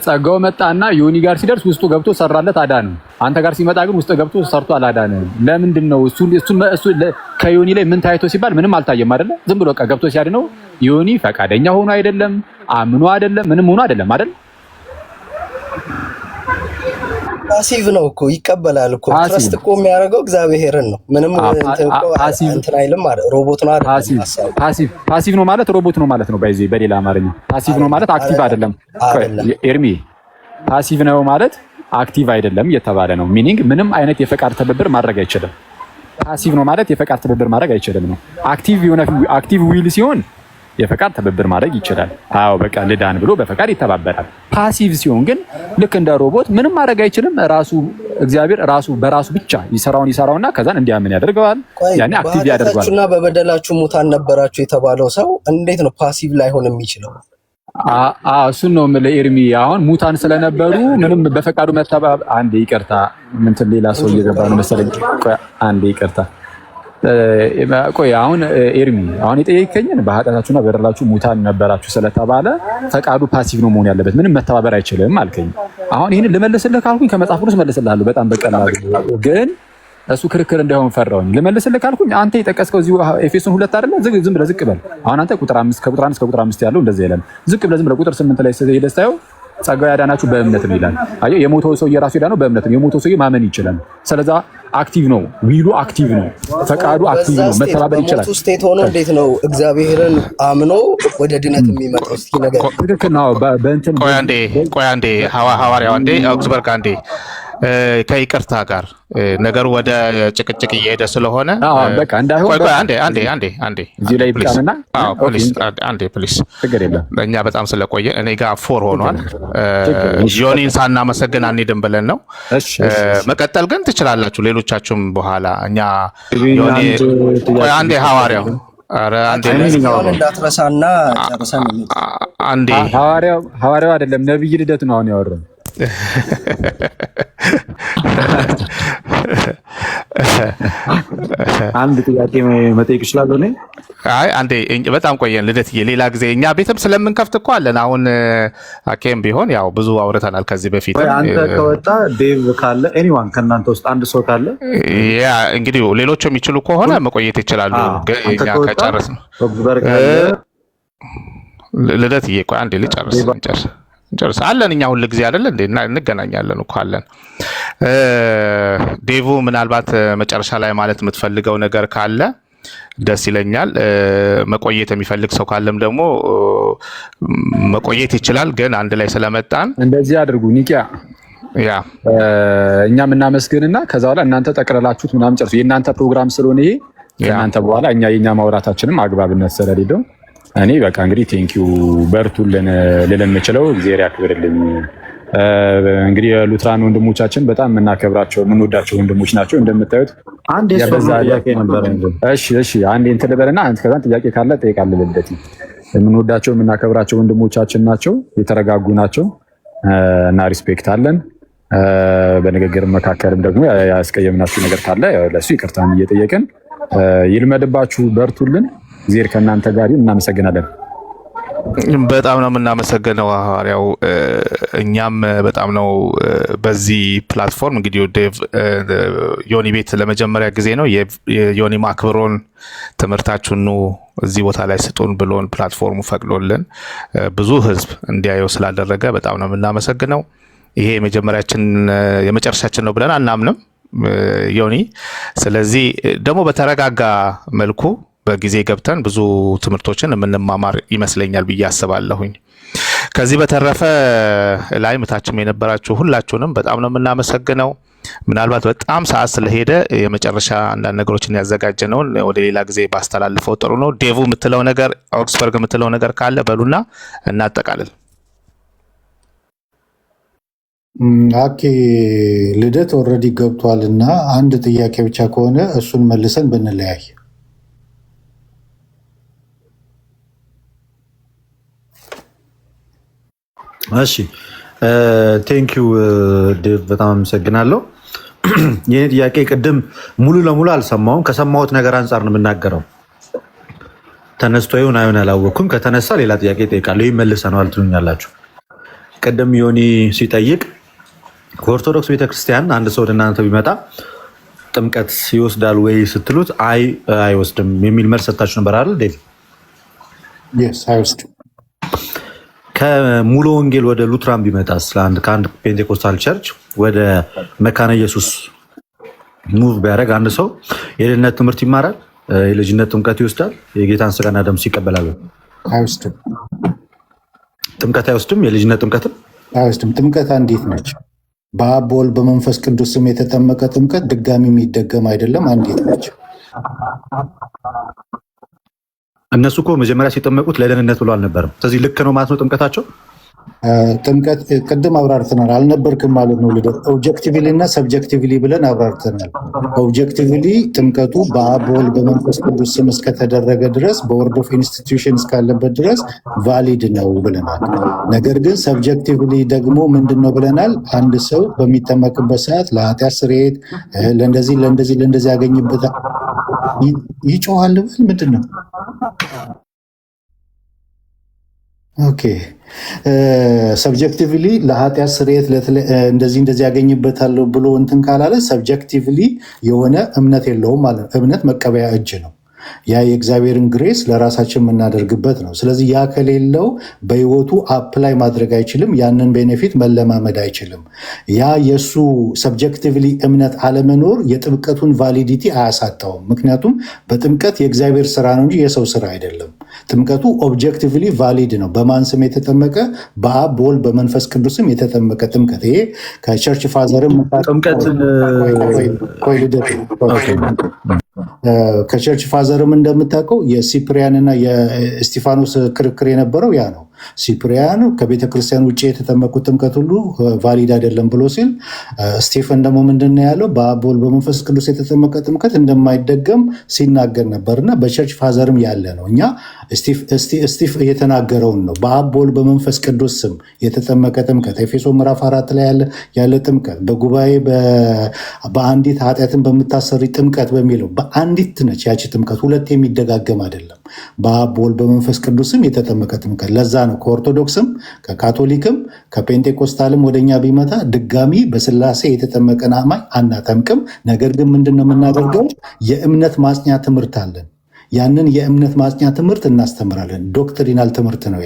ጸጋው መጣና ዮኒ ጋር ሲደርስ ውስጡ ገብቶ ሰራለት አዳነ። አንተ ጋር ሲመጣ ግን ውስጥ ገብቶ ሰርቶ አላዳነ። ለምንድን ነው? እሱ ከዮኒ ላይ ምን ታይቶ ሲባል ምንም አልታየም አይደለ? ዝም ብሎ ገብቶ ሲያድነው ዮኒ ፈቃደኛ ሆኖ አይደለም፣ አምኖ አይደለም፣ ምንም ሆኖ አይደለም አይደል? ፓሲቭ ነው እኮ ይቀበላል እኮ። ትረስት እኮ የሚያደርገው እግዚአብሔርን ነው። ምንም እንትን አይልም ማለት ሮቦት ነው አይደል? ፓሲቭ ነው ማለት ሮቦት ነው ማለት ነው። በሌላ አማርኛ ፓሲቭ ነው ማለት አክቲቭ አይደለም። ኤርሚ ፓሲቭ ነው ማለት አክቲቭ አይደለም እየተባለ ነው። ሚኒንግ ምንም አይነት የፈቃድ ትብብር ማድረግ አይችልም። ፓሲቭ ነው ማለት የፈቃድ ትብብር ማድረግ አይችልም ነው። አክቲቭ ዊል ሲሆን የፈቃድ ትብብር ማድረግ ይችላል። አዎ በቃ ልዳን ብሎ በፈቃድ ይተባበራል። ፓሲቭ ሲሆን ግን ልክ እንደ ሮቦት ምንም ማድረግ አይችልም። ራሱ እግዚአብሔር ራሱ በራሱ ብቻ ይሰራውና ከዛን እንዲያምን ያደርገዋል። ያኔ አክቲቭ ያደርጋል። በኃጢአታችሁና በበደላችሁ ሙታን ነበራችሁ የተባለው ሰው እንዴት ነው ፓሲቭ ላይሆን የሚችለው? እሱን ነው የምልህ ኤርሚ። አሁን ሙታን ስለነበሩ ምንም በፈቃዱ መተባበር። አንዴ ይቅርታ፣ እንትን ሌላ ሰው እየገባ ነው መሰለኝ። አንዴ ይቅርታ። ቆይ አሁን ኤርሚ፣ አሁን የጠየቀኝን በኃጢአታችሁና በበደላችሁ ሙታን ነበራችሁ ስለተባለ ፈቃዱ ፓሲቭ ነው መሆን ያለበት፣ ምንም መተባበር አይችልም አልከኝ። አሁን ይህንን ልመልስልህ ካልኩኝ ከመጽሐፍ ቅዱስ መልስልሃለሁ በጣም በቀላሉ ግን እሱ ክርክር እንዳይሆን ፈራውኝ። ልመልስልህ ካልኩኝ አንተ የጠቀስከው እዚሁ ኤፌሶን 2 አይደለ? ዝም ብለህ ዝቅ በል። አሁን አንተ ቁጥር 5 ከቁጥር 1 እስከ ቁጥር 5 ያለው እንደዚህ ይላል። ዝቅ ብለህ ዝም ብለህ ቁጥር 8 ላይ ሄደህ ስታየው ጸጋው ያዳናችሁ በእምነት ነው ይላል። አየህ፣ የሞተው ሰው የራሱ ያዳነው በእምነት ነው። የሞተው ሰው ማመን ይችላል። ስለዛ አክቲቭ ነው፣ ዊሉ አክቲቭ ነው፣ ፈቃዱ አክቲቭ ነው፣ መተባበር ይችላል። በሞቱ ስቴት ሆኖ እንዴት ነው እግዚአብሔርን አምኖ ወደ ድነት የሚመጣው? እስኪ ነገር ትክክል ነው። በእንትን ቆይ አንዴ ሐዋርያው አንዴ አውግስበርግ አንዴ ከይቅርታ ጋር ነገሩ ወደ ጭቅጭቅ እየሄደ ስለሆነ በቃ እንዳይሆን አንዴ እዚህ ላይ ብቻና ፕሊስ ችግር የለም። እኛ በጣም ስለቆየ እኔ ጋር 4 ሆኗል። ዮኒን ሳናመሰግን አንሄድም ብለን ነው። መቀጠል ግን ትችላላችሁ ሌሎቻችሁም በኋላ እኛ ዮኒ አንዴ ሐዋርያው እንዳትረሳና ጨርሰን አንዴ ሐዋርያው አይደለም ነብይ ልደት ነው አሁን ያወራው። አንድ ጥያቄ መጠየቅ ይችላል? አይ አንዴ በጣም ቆየን ልደትዬ፣ ሌላ ጊዜ እኛ ቤትም ስለምንከፍት እኮ አለን። አሁን አኬም ቢሆን ያው ብዙ አውርተናል ከዚህ በፊት። አንተ ከወጣ ዴቭ ካለ ኤኒዋን ከእናንተ ውስጥ አንድ ሰው ካለ ያ እንግዲህ ሌሎቹ የሚችሉ ከሆነ መቆየት ይችላሉ። እኛ ከጨረስን ልደትዬ ቆይ አንዴ ልጨርስ አለን እኛ ሁሉ ጊዜ አይደለ እንዴ እንገናኛለን እኮ አለን። ዴቭ ምናልባት መጨረሻ ላይ ማለት የምትፈልገው ነገር ካለ ደስ ይለኛል። መቆየት የሚፈልግ ሰው ካለም ደግሞ መቆየት ይችላል። ግን አንድ ላይ ስለመጣን እንደዚህ አድርጉ። ኒቂያ ያ እኛም እናመስግንና ከዛ በኋላ እናንተ ጠቅለላችሁት ምናምን ጨርሱ። የእናንተ ፕሮግራም ስለሆነ ይሄ ከእናንተ በኋላ የኛ ማውራታችንም አግባብነት ስለሌለው እኔ በቃ እንግዲህ ቴንኪዩ በርቱልን ልል የምችለው እግዚአብሔር ያክብርልኝ። እንግዲህ የሉትራን ወንድሞቻችን በጣም የምናከብራቸው የምንወዳቸው ወንድሞች ናቸው። እንደምታዩት አንድ ጥያቄ ነበር። እሺ አንዴ እንትን ልበልና ከዛን ጥያቄ ካለ ጠይቃለሁ። ልደት የምንወዳቸው የምናከብራቸው ወንድሞቻችን ናቸው። የተረጋጉ ናቸው እና ሪስፔክት አለን። በንግግር መካከልም ደግሞ ያስቀየምናችሁ ነገር ካለ ለሱ ይቅርታን እየጠየቅን ይልመድባችሁ፣ በርቱልን። እግዚአብሔር ከእናንተ ጋር ይሁን። እናመሰግናለን። በጣም ነው የምናመሰግነው ሐዋርያው። እኛም በጣም ነው በዚህ ፕላትፎርም እንግዲህ ዴቭ ዮኒ ቤት ለመጀመሪያ ጊዜ ነው የዮኒ ማክብሮን ትምህርታችሁን እዚህ ቦታ ላይ ስጡን ብሎን ፕላትፎርሙ ፈቅዶልን ብዙ ህዝብ እንዲያየው ስላደረገ በጣም ነው የምናመሰግነው። ይሄ የመጨረሻችን ነው ብለን አናምንም ዮኒ። ስለዚህ ደግሞ በተረጋጋ መልኩ በጊዜ ገብተን ብዙ ትምህርቶችን የምንማማር ይመስለኛል ብዬ አስባለሁኝ። ከዚህ በተረፈ ላይ ምታችም የነበራችሁ ሁላችሁንም በጣም ነው የምናመሰግነው። ምናልባት በጣም ሰዓት ስለሄደ የመጨረሻ አንዳንድ ነገሮችን ያዘጋጀነውን ወደ ሌላ ጊዜ ባስተላልፈው ጥሩ ነው። ዴቭ የምትለው ነገር አውግስበርግ የምትለው ነገር ካለ በሉና እናጠቃልል። አኬ ልደት ኦልሬዲ ገብቷል እና አንድ ጥያቄ ብቻ ከሆነ እሱን መልሰን ብንለያይ። እሺ ቴንኪዩ ዴቭ በጣም አመሰግናለሁ። የኔ ጥያቄ ቅድም ሙሉ ለሙሉ አልሰማሁም። ከሰማሁት ነገር አንጻር ነው የምናገረው። ተነስቶ ይሁን አይሆን አላወቅኩም። ከተነሳ ሌላ ጥያቄ እጠይቃለሁ። ይመልሰነዋል ትሉኛላችሁ። ቅድም ዮኒ ሲጠይቅ ከኦርቶዶክስ ቤተክርስቲያን አንድ ሰው ወደ እናንተ ቢመጣ ጥምቀት ይወስዳል ወይ ስትሉት አይ አይወስድም የሚል መልስ ሰጥታችሁ ነበር አይደል ዴቭ? አይወስድም። ከሙሉ ወንጌል ወደ ሉትራን ቢመጣስ ከአንድ ፔንቴኮስታል ቸርች ወደ መካነ ኢየሱስ ሙቭ ቢያደርግ አንድ ሰው የልጅነት ትምህርት ይማራል፣ የልጅነት ጥምቀት ይወስዳል፣ የጌታን ስጋና ደም ይቀበላል? አይወስድም። ጥምቀት አይወስድም። የልጅነት ጥምቀትም አይወስድም። ጥምቀት አንዲት ነች። በአብ በወልድ በመንፈስ ቅዱስ ስም የተጠመቀ ጥምቀት ድጋሚ የሚደገም አይደለም፣ አንዲት ነች። እነሱ እኮ መጀመሪያ ሲጠመቁት ለደህንነት ብሎ አልነበረም። ስለዚህ ልክ ነው ማለት ነው ጥምቀታቸው። ጥምቀት ቅድም አብራርተናል። አልነበርክም ማለት ነው ልደት። ኦብጀክቲቭሊ እና ሰብጀክቲቭሊ ብለን አብራርተናል። ኦብጀክቲቭሊ ጥምቀቱ በአብ በወልድ በመንፈስ ቅዱስ ስም እስከተደረገ ድረስ በወርድ ኦፍ ኢንስቲትዩሽን እስካለበት ድረስ ቫሊድ ነው ብለናል። ነገር ግን ሰብጀክቲቭሊ ደግሞ ምንድን ነው ብለናል? አንድ ሰው በሚጠመቅበት ሰዓት ለኃጢአት ስርየት ለእንደዚህ ያገኝበታል። ይጮሃል ብል ምንድን ነው? ኦኬ ሰብጀክቲቭሊ ለኃጢአት ስርየት እንደዚህ ያገኝበታል ብሎ እንትን ካላለ ሰብጀክቲቭሊ የሆነ እምነት የለውም ማለት ነው። እምነት መቀበያ እጅ ነው። ያ የእግዚአብሔርን ግሬስ ለራሳችን የምናደርግበት ነው። ስለዚህ ያ ከሌለው በህይወቱ አፕላይ ማድረግ አይችልም። ያንን ቤኔፊት መለማመድ አይችልም። ያ የእሱ ሰብጀክቲቭሊ እምነት አለመኖር የጥምቀቱን ቫሊዲቲ አያሳጣውም። ምክንያቱም በጥምቀት የእግዚአብሔር ስራ ነው እንጂ የሰው ስራ አይደለም። ጥምቀቱ ኦብጀክቲቭሊ ቫሊድ ነው። በማን ስም የተጠመቀ? በአብ በወልድ በመንፈስ ቅዱስም የተጠመቀ ጥምቀት። ይሄ ከቸርች ፋዘርም ከቸርች ፋዘርም እንደምታውቀው የሲፕሪያንና የእስጢፋኖስ ክርክር የነበረው ያ ነው። ሲፕሪያን ከቤተ ክርስቲያን ውጭ የተጠመቁት ጥምቀት ሁሉ ቫሊድ አይደለም ብሎ ሲል፣ ስቴፈን ደግሞ ምንድን ነው ያለው? በአብ በወልድ በመንፈስ ቅዱስ የተጠመቀ ጥምቀት እንደማይደገም ሲናገር ነበር እና በቸርች ፋዘርም ያለ ነው። እኛ ስቲፍ የተናገረውን ነው። በአብ በወልድ በመንፈስ ቅዱስ ስም የተጠመቀ ጥምቀት ኤፌሶ ምዕራፍ 4 ላይ ያለ ጥምቀት በጉባኤ በአንዲት ኃጢአትን በምታሰሪ ጥምቀት በሚለው በአንዲት ነች ያቺ ጥምቀት፣ ሁለት የሚደጋገም አይደለም። በአብ በወልድ በመንፈስ ቅዱስ ስም የተጠመቀ ጥምቀት። ለዛ ነው ከኦርቶዶክስም ከካቶሊክም ከፔንቴኮስታልም ወደኛ ቢመጣ ድጋሚ በስላሴ የተጠመቀን አማኝ አናጠምቅም። ነገር ግን ምንድን ነው የምናደርገው? የእምነት ማጽኛ ትምህርት አለን። ያንን የእምነት ማጽኛ ትምህርት እናስተምራለን። ዶክትሪናል ትምህርት ነው።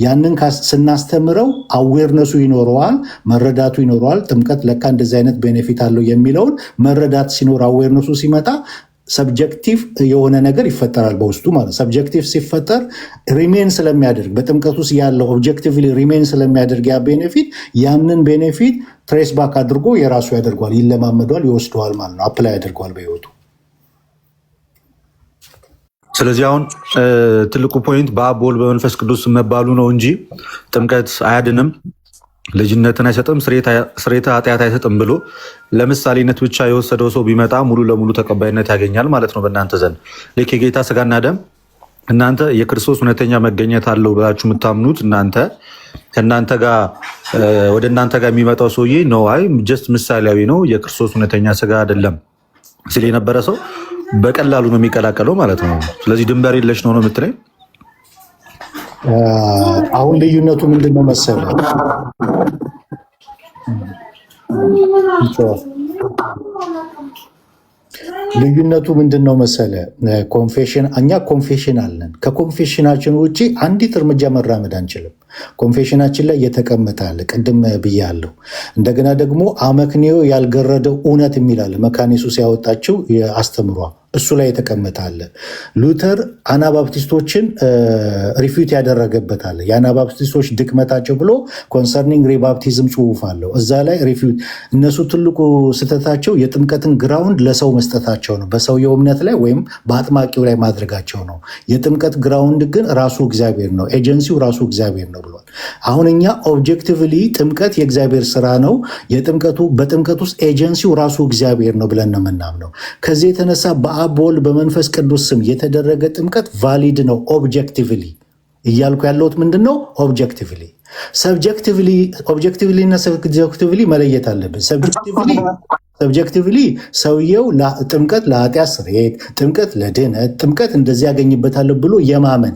ያንን ስናስተምረው አዌርነሱ ይኖረዋል፣ መረዳቱ ይኖረዋል። ጥምቀት ለካ እንደዚህ አይነት ቤኔፊት አለው የሚለውን መረዳት ሲኖር አዌርነሱ ሲመጣ ሰብጀክቲቭ የሆነ ነገር ይፈጠራል በውስጡ ማለት። ሰብጀክቲቭ ሲፈጠር ሪሜን ስለሚያደርግ በጥምቀት ውስጥ ያለው ኦብጀክቲቭሊ ሪሜን ስለሚያደርግ ያ ቤኔፊት ያንን ቤኔፊት ትሬስ ባክ አድርጎ የራሱ ያደርገዋል፣ ይለማመደዋል፣ ይወስደዋል ማለት ነው። አፕላይ ያደርገዋል በህይወቱ። ስለዚህ አሁን ትልቁ ፖይንት በአብ በወልድ በመንፈስ ቅዱስ መባሉ ነው እንጂ ጥምቀት አያድንም፣ ልጅነትን አይሰጥም፣ ስርየተ ኃጢአት አይሰጥም ብሎ ለምሳሌነት ብቻ የወሰደው ሰው ቢመጣ ሙሉ ለሙሉ ተቀባይነት ያገኛል ማለት ነው በእናንተ ዘንድ። ልክ የጌታ ስጋና ደም እናንተ የክርስቶስ እውነተኛ መገኘት አለው ብላችሁ የምታምኑት ከእናንተ ጋር ወደ እናንተ ጋር የሚመጣው ሰውዬ ነው፣ አይ ጀስት ምሳሌያዊ ነው የክርስቶስ እውነተኛ ስጋ አይደለም ሲል የነበረ ሰው በቀላሉ ነው የሚቀላቀለው ማለት ነው። ስለዚህ ድንበር የለሽ ነው የምትለኝ? አሁን ልዩነቱ ምንድን ነው መሰለህ? ልዩነቱ ምንድን ነው መሰለ? እኛ ኮንፌሽን አለን። ከኮንፌሽናችን ውጭ አንዲት እርምጃ መራመድ አንችልም። ኮንፌሽናችን ላይ የተቀመጠ አለ፣ ቅድም ብያለሁ። እንደገና ደግሞ አመክንዮ ያልገረደው እውነት የሚላለ መካኒሱስ ያወጣችው አስተምሯ እሱ ላይ የተቀመጠ አለ። ሉተር አናባፕቲስቶችን ሪፊዩት ያደረገበት አለ። የአናባፕቲስቶች ድክመታቸው ብሎ ኮንሰርኒንግ ሪባፕቲዝም ጽሑፍ አለው። እዛ ላይ ሪፊዩት እነሱ ትልቁ ስህተታቸው የጥምቀትን ግራውንድ ለሰው መስጠታቸው ነው። በሰውየው እምነት ላይ ወይም በአጥማቂው ላይ ማድረጋቸው ነው። የጥምቀት ግራውንድ ግን ራሱ እግዚአብሔር ነው፣ ኤጀንሲው ራሱ እግዚአብሔር ነው ብሏል። አሁን እኛ ኦብጀክቲቭሊ ጥምቀት የእግዚአብሔር ስራ ነው፣ በጥምቀት ውስጥ ኤጀንሲው ራሱ እግዚአብሔር ነው ብለን ነው የምናምነው። ከዚህ የተነሳ በአብ በወልድ በመንፈስ ቅዱስ ስም የተደረገ ጥምቀት ቫሊድ ነው። ኦብጀክቲቭሊ እያልኩ ያለሁት ምንድን ነው? ኦብጀክቲቭሊ እና ሰብጀክቲቭሊ መለየት አለብን። ሰብጀክቲቭሊ ሰውየው ጥምቀት ለኃጢአት ስርየት፣ ጥምቀት ለድህነት፣ ጥምቀት እንደዚህ ያገኝበታል ብሎ የማመን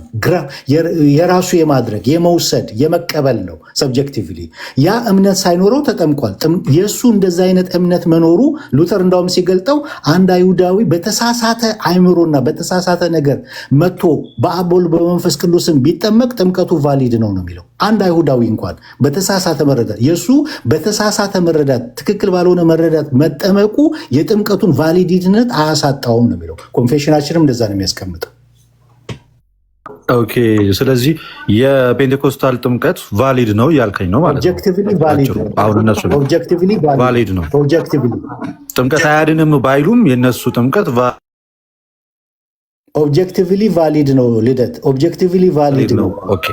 የራሱ የማድረግ የመውሰድ የመቀበል ነው። ሰብጀክቲቭሊ ያ እምነት ሳይኖረው ተጠምቋል። የእሱ እንደዚ አይነት እምነት መኖሩ ሉተር እንዳውም ሲገልጠው አንድ አይሁዳዊ በተሳሳተ አይምሮና በተሳሳተ ነገር መጥቶ በአብ በወልድ በመንፈስ ቅዱስም ቢጠመቅ ጥምቀቱ ቫሊድ ነው የሚለው። አንድ አይሁዳዊ እንኳን በተሳሳተ መረዳት የእሱ በተሳሳተ መረዳት ትክክል ባልሆነ መረዳት መጠመቁ የጥምቀቱን ቫሊዲነት አያሳጣውም ነው የሚለው። ኮንፌሽናችንም እንደዛ ነው የሚያስቀምጠው። ኦኬ፣ ስለዚህ የፔንቴኮስታል ጥምቀት ቫሊድ ነው እያልከኝ ነው ማለት ነው። አሁን እነሱ ቫሊድ ነው። ጥምቀት አያድንም ባይሉም የእነሱ ጥምቀት ኦብጀክቲቭሊ ቫሊድ ነው ልደት፣ ኦብጀክቲቭሊ ቫሊድ ነው። ኦኬ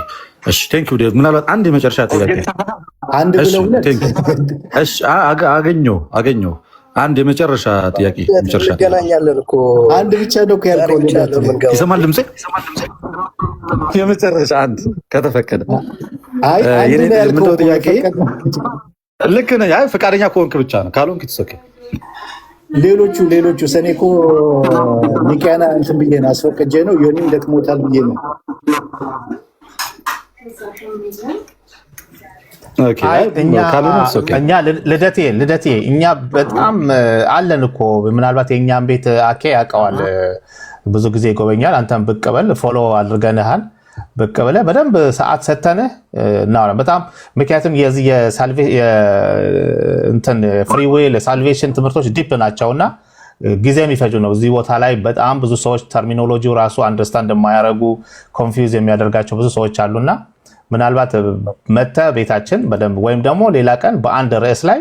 እሺ፣ ቴንክ ዩ ዴቭ። ምናልባት አንድ የመጨረሻ ጥያቄ አንድ ብለው እሺ፣ አገኘው አንድ የመጨረሻ ጥያቄ እንገናኛለን እኮ አንድ ብቻ ነው ያልከው ልደት። ይሰማል ድምጼ? የመጨረሻ አንድ ከተፈቀደ። አይ አንድ ነው ያልከው ጥያቄ ልክ ነህ። አይ ፈቃደኛ ከሆንክ ብቻ ነው፣ ካልሆንክ ትሰከ ሌሎቹ ሰኔ እኮ ኒቂያና እንትን ብዬ ነው አስፈቅጄ ነው ዮኒም ደክሞታል ብዬ ነው። እኛ ልደቴ እኛ በጣም አለን እኮ ምናልባት የእኛም ቤት አኬ ያውቀዋል፣ ብዙ ጊዜ ይጎበኛል። አንተም ብቅ በል ፎሎ አድርገንሃል፣ ብቅ ብለህ በደንብ ሰዓት ሰተንህ እናወራ በጣም ምክንያቱም የዚህ ፍሪዌል ሳልቬሽን ትምህርቶች ዲፕ ናቸውና ጊዜ የሚፈጁ ነው። እዚህ ቦታ ላይ በጣም ብዙ ሰዎች ተርሚኖሎጂው ራሱ አንደርስታንድ የማያደርጉ ኮንፊውዝ የሚያደርጋቸው ብዙ ሰዎች አሉና ምናልባት መተህ ቤታችን በደንብ ወይም ደግሞ ሌላ ቀን በአንድ ርዕስ ላይ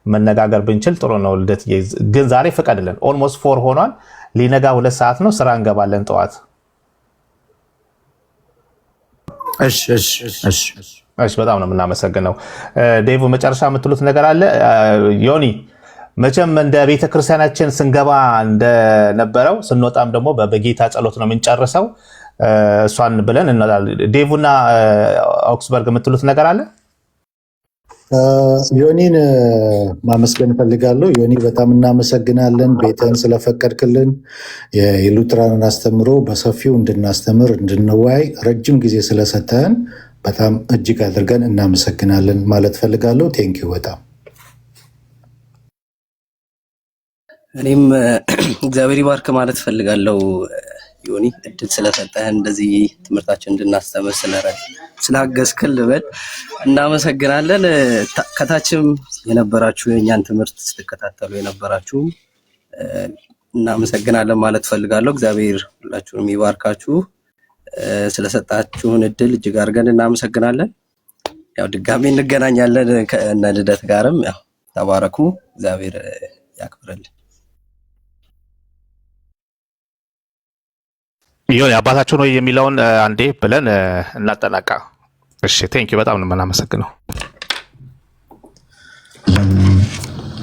መነጋገር ብንችል ጥሩ ነው። ልደት ግን ዛሬ ፍቀድልን። ኦልሞስት 4 ሆኗል። ሊነጋ 2 ሰዓት ነው። ስራ እንገባለን ጠዋት። እሺ በጣም ነው የምናመሰግነው። ዴቭ መጨረሻ የምትሉት ነገር አለ? ዮኒ መቼም እንደ ቤተክርስቲያናችን ስንገባ እንደነበረው ስንወጣም ደግሞ በጌታ ጸሎት ነው የምንጨርሰው። እሷን ብለን እንላለን። ዴቭና ኦክስበርግ የምትሉት ነገር አለ? ዮኒን ማመስገን እፈልጋለሁ። ዮኒ በጣም እናመሰግናለን ቤተን ስለፈቀድክልን የሉትራንን አስተምሮ በሰፊው እንድናስተምር እንድንወያይ ረጅም ጊዜ ስለሰጠህን በጣም እጅግ አድርገን እናመሰግናለን ማለት ፈልጋለሁ። ቴንኪው በጣም እኔም እግዚአብሔር ይባርክ ማለት ፈልጋለሁ። ዮኒ እድል ስለሰጠህን እንደዚህ ትምህርታችን እንድናስተምር ስላገዝክን ልበል እናመሰግናለን። ከታችም የነበራችሁ የእኛን ትምህርት ስትከታተሉ የነበራችሁ እናመሰግናለን ማለት ፈልጋለሁ። እግዚአብሔር ሁላችሁንም ይባርካችሁ። ስለሰጣችሁን እድል እጅግ አድርገን እናመሰግናለን። ያው ድጋሚ እንገናኛለን ከእነ ልደት ጋርም ያው ተባረኩ። እግዚአብሔር ያክብርልን። ይሁን አባታችሁ ነው የሚለውን አንዴ ብለን እናጠናቃ። እሺ ቴንኪው በጣም ነው የምናመሰግነው።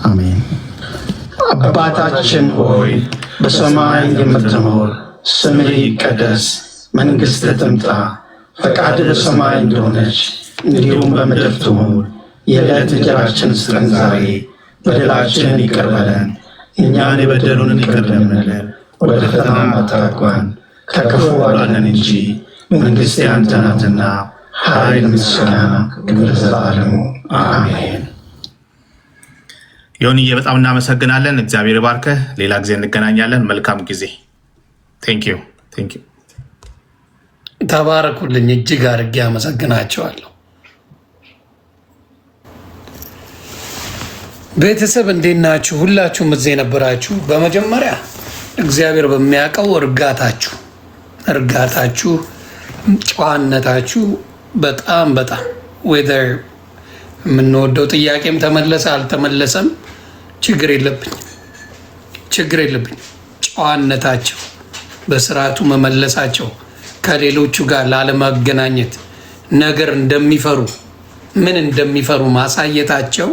አሜን። አባታችን ሆይ በሰማይ የምትኖር ስምህ ይቀደስ፣ መንግሥትህ ትምጣ፣ ፈቃድህ በሰማይ እንደሆነች እንዲሁም በምድር ትሁን። የዕለት እንጀራችንን ስጠን ዛሬ፣ በደላችንን ይቅር በለን እኛን የበደሉንን ይቅር እንደምንል፣ ወደ ፈተናም አታግባን ከክፉ አድነን እንጂ መንግሥት ያንተ ናትና ኃይል፣ ምስጋና፣ ክብር ለዘላለሙ አሜን። ዮኒዬ በጣም እናመሰግናለን። እግዚአብሔር ባርከህ። ሌላ ጊዜ እንገናኛለን። መልካም ጊዜ። ቴንኪዩ። ተባረኩልኝ። እጅግ አድርጌ አመሰግናቸዋለሁ። ቤተሰብ እንዴት ናችሁ? ሁላችሁም እዚህ የነበራችሁ በመጀመሪያ እግዚአብሔር በሚያውቀው እርጋታችሁ፣ ጨዋነታችሁ በጣም ዌዘር የምንወደው ጥያቄም ተመለሰ አልተመለሰም ችግር የለብኝ። ጨዋነታቸው፣ በስርዓቱ መመለሳቸው፣ ከሌሎቹ ጋር ላለማገናኘት ነገር ምን እንደሚፈሩ ማሳየታቸው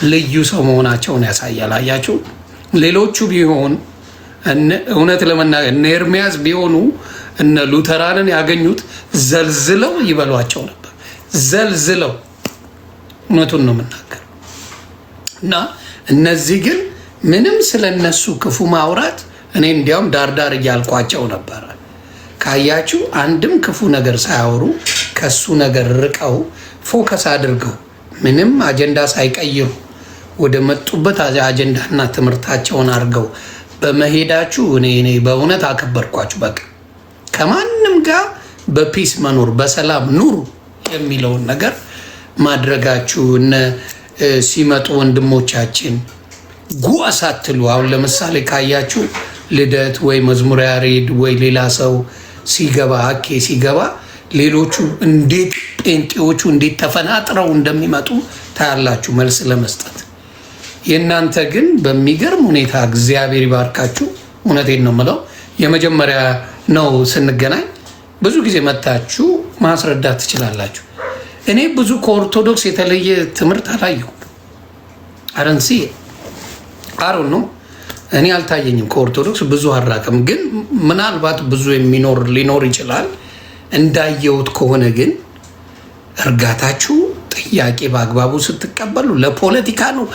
ልዩ ሰው መሆናቸውን ያሳያል። አያችሁ፣ ሌሎቹ ቢሆን እውነት ለመናገር እነ ኤርሚያስ ቢሆኑ እነ ሉተራንን ያገኙት ዘልዝለው ይበሏቸው ነበር። ዘልዝለው እውነቱን ነው የምናገር እና እነዚህ ግን ምንም ስለነሱ ክፉ ማውራት እኔ እንዲያውም ዳርዳር እያልኳቸው ነበረ። ካያችሁ አንድም ክፉ ነገር ሳያወሩ ከሱ ነገር ርቀው ፎከስ አድርገው ምንም አጀንዳ ሳይቀይሩ ወደ መጡበት አጀንዳና ትምህርታቸውን አድርገው በመሄዳችሁ እኔ በእውነት አከበርኳችሁ። በቃ ከማንም ጋር በፒስ መኖር በሰላም ኑሩ የሚለውን ነገር ማድረጋችሁ ሲመጡ ወንድሞቻችን ጉዋ ሳትሉ አሁን ለምሳሌ ካያችሁ ልደት ወይ መዝሙር ያሬድ ወይ ሌላ ሰው ሲገባ አኬ ሲገባ ሌሎቹ እንዴት ጴንጤዎቹ እንዴት ተፈናጥረው እንደሚመጡ ታያላችሁ መልስ ለመስጠት። የእናንተ ግን በሚገርም ሁኔታ እግዚአብሔር ይባርካችሁ። እውነቴን ነው የምለው። የመጀመሪያ ነው ስንገናኝ ብዙ ጊዜ መታችሁ ማስረዳት ትችላላችሁ። እኔ ብዙ ከኦርቶዶክስ የተለየ ትምህርት አላየሁም። አረንሲ አሩ ነው እኔ አልታየኝም። ከኦርቶዶክስ ብዙ አራቅም፣ ግን ምናልባት ብዙ ሊኖር ይችላል። እንዳየሁት ከሆነ ግን እርጋታችሁ ጥያቄ በአግባቡ ስትቀበሉ ለፖለቲካ ነው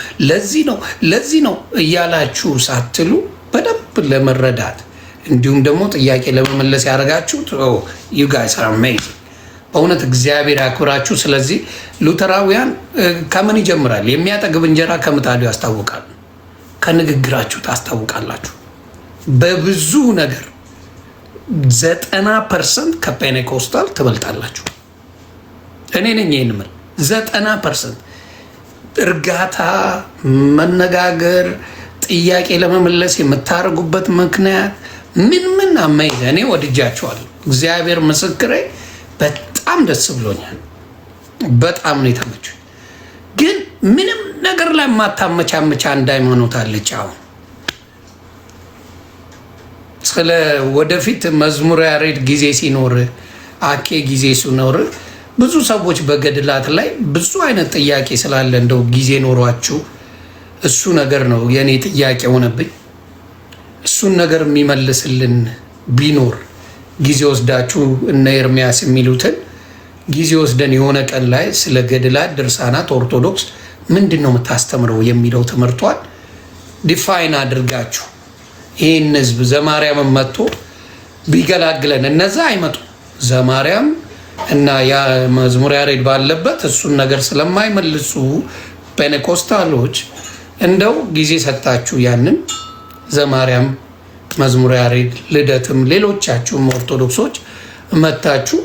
ለዚህ ነው እያላችሁ ሳትሉ በደንብ ለመረዳት እንዲሁም ደግሞ ጥያቄ ለመመለስ ያደርጋችሁት ዩ ጋይስ አር አሜዚንግ። በእውነት እግዚአብሔር ያክብራችሁ። ስለዚህ ሉተራውያን ከምን ይጀምራል? የሚያጠግብ እንጀራ ከምጣዱ ያስታውቃል። ከንግግራችሁ ታስታውቃላችሁ። በብዙ ነገር 90% ከፔኔኮስታል ትበልጣላችሁ። እኔ ነኝ ይህን ምል 90% እርጋታ፣ መነጋገር፣ ጥያቄ ለመመለስ የምታደርጉበት ምክንያት ምን አመይዘ እኔ ወድጃችኋለሁ። እግዚአብሔር ምስክሬ በጣም ደስ ብሎኛል። በጣም ነው የተመቸኝ። ግን ምንም ነገር ላይ ማታመቻመቻ አንድ ሃይማኖት አለች። አሁን ስለ ወደፊት መዝሙረ ያሬድ ጊዜ ሲኖር አኬ ጊዜ ሲኖር ብዙ ሰዎች በገድላት ላይ ብዙ አይነት ጥያቄ ስላለ እንደው ጊዜ ኖሯችሁ እሱ ነገር ነው የኔ ጥያቄ ሆነብኝ። እሱን ነገር የሚመልስልን ቢኖር ጊዜ ወስዳችሁ እነ ኤርሚያስ የሚሉትን ጊዜ ወስደን የሆነ ቀን ላይ ስለ ገድላት ድርሳናት ኦርቶዶክስ ምንድን ነው የምታስተምረው የሚለው ትምህርቷን ዲፋይን አድርጋችሁ ይህን ህዝብ ዘማርያምን መጥቶ ቢገላግለን፣ እነዛ አይመጡ ዘማርያም እና መዝሙረ ያሬድ ባለበት እሱን ነገር ስለማይመልሱ ፔኔኮስታሎች እንደው ጊዜ ሰጣችሁ ያንን ዘማርያም፣ መዝሙረ ያሬድ፣ ልደትም ሌሎቻችሁም ኦርቶዶክሶች መታችሁ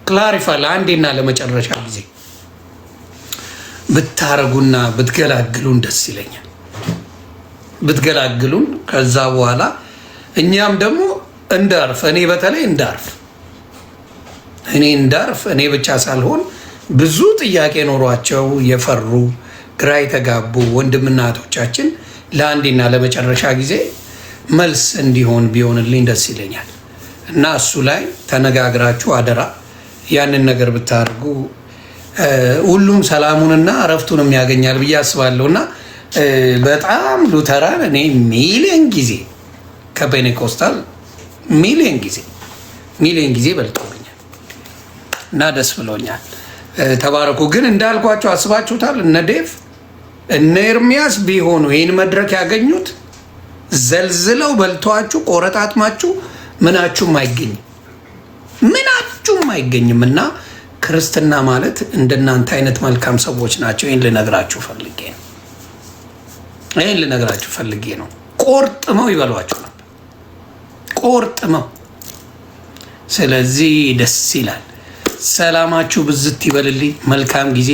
ክላሪፋይ ለአንዴና ለመጨረሻ ጊዜ ብታረጉና ብትገላግሉን ደስ ይለኛል። ብትገላግሉን ከዛ በኋላ እኛም ደግሞ እንዳርፍ፣ እኔ በተለይ እንዳርፍ እኔ ብቻ ሳልሆን ብዙ ጥያቄ ኖሯቸው የፈሩ ግራ የተጋቡ ወንድምና እህቶቻችን ለአንዴና ለመጨረሻ ጊዜ መልስ እንዲሆን ቢሆንልኝ ደስ ይለኛል እና እሱ ላይ ተነጋግራችሁ አደራ ያንን ነገር ብታደርጉ ሁሉም ሰላሙንና እረፍቱንም ያገኛል ብዬ አስባለሁ። እና በጣም ሉተራን እኔ ሚሊዮን ጊዜ ከፔኔኮስታል ሚሊዮን ጊዜ በልጦብኛል እና ደስ ብሎኛል። ተባረኩ። ግን እንዳልኳቸው አስባችሁታል? እነ ዴቭ እነ ኤርሚያስ ቢሆኑ ይህን መድረክ ያገኙት ዘልዝለው በልተዋችሁ ቆረጣጥማችሁ ምናችሁም አይገኝም። እና ክርስትና ማለት እንደናንተ አይነት መልካም ሰዎች ናቸው። ይህን ልነግራችሁ ፈልጌ ነው። ቆርጥመው ይበሏችሁ ነበር፣ ቆርጥመው። ስለዚህ ደስ ይላል። ሰላማችሁ ብዝት ይበልልኝ። መልካም ጊዜ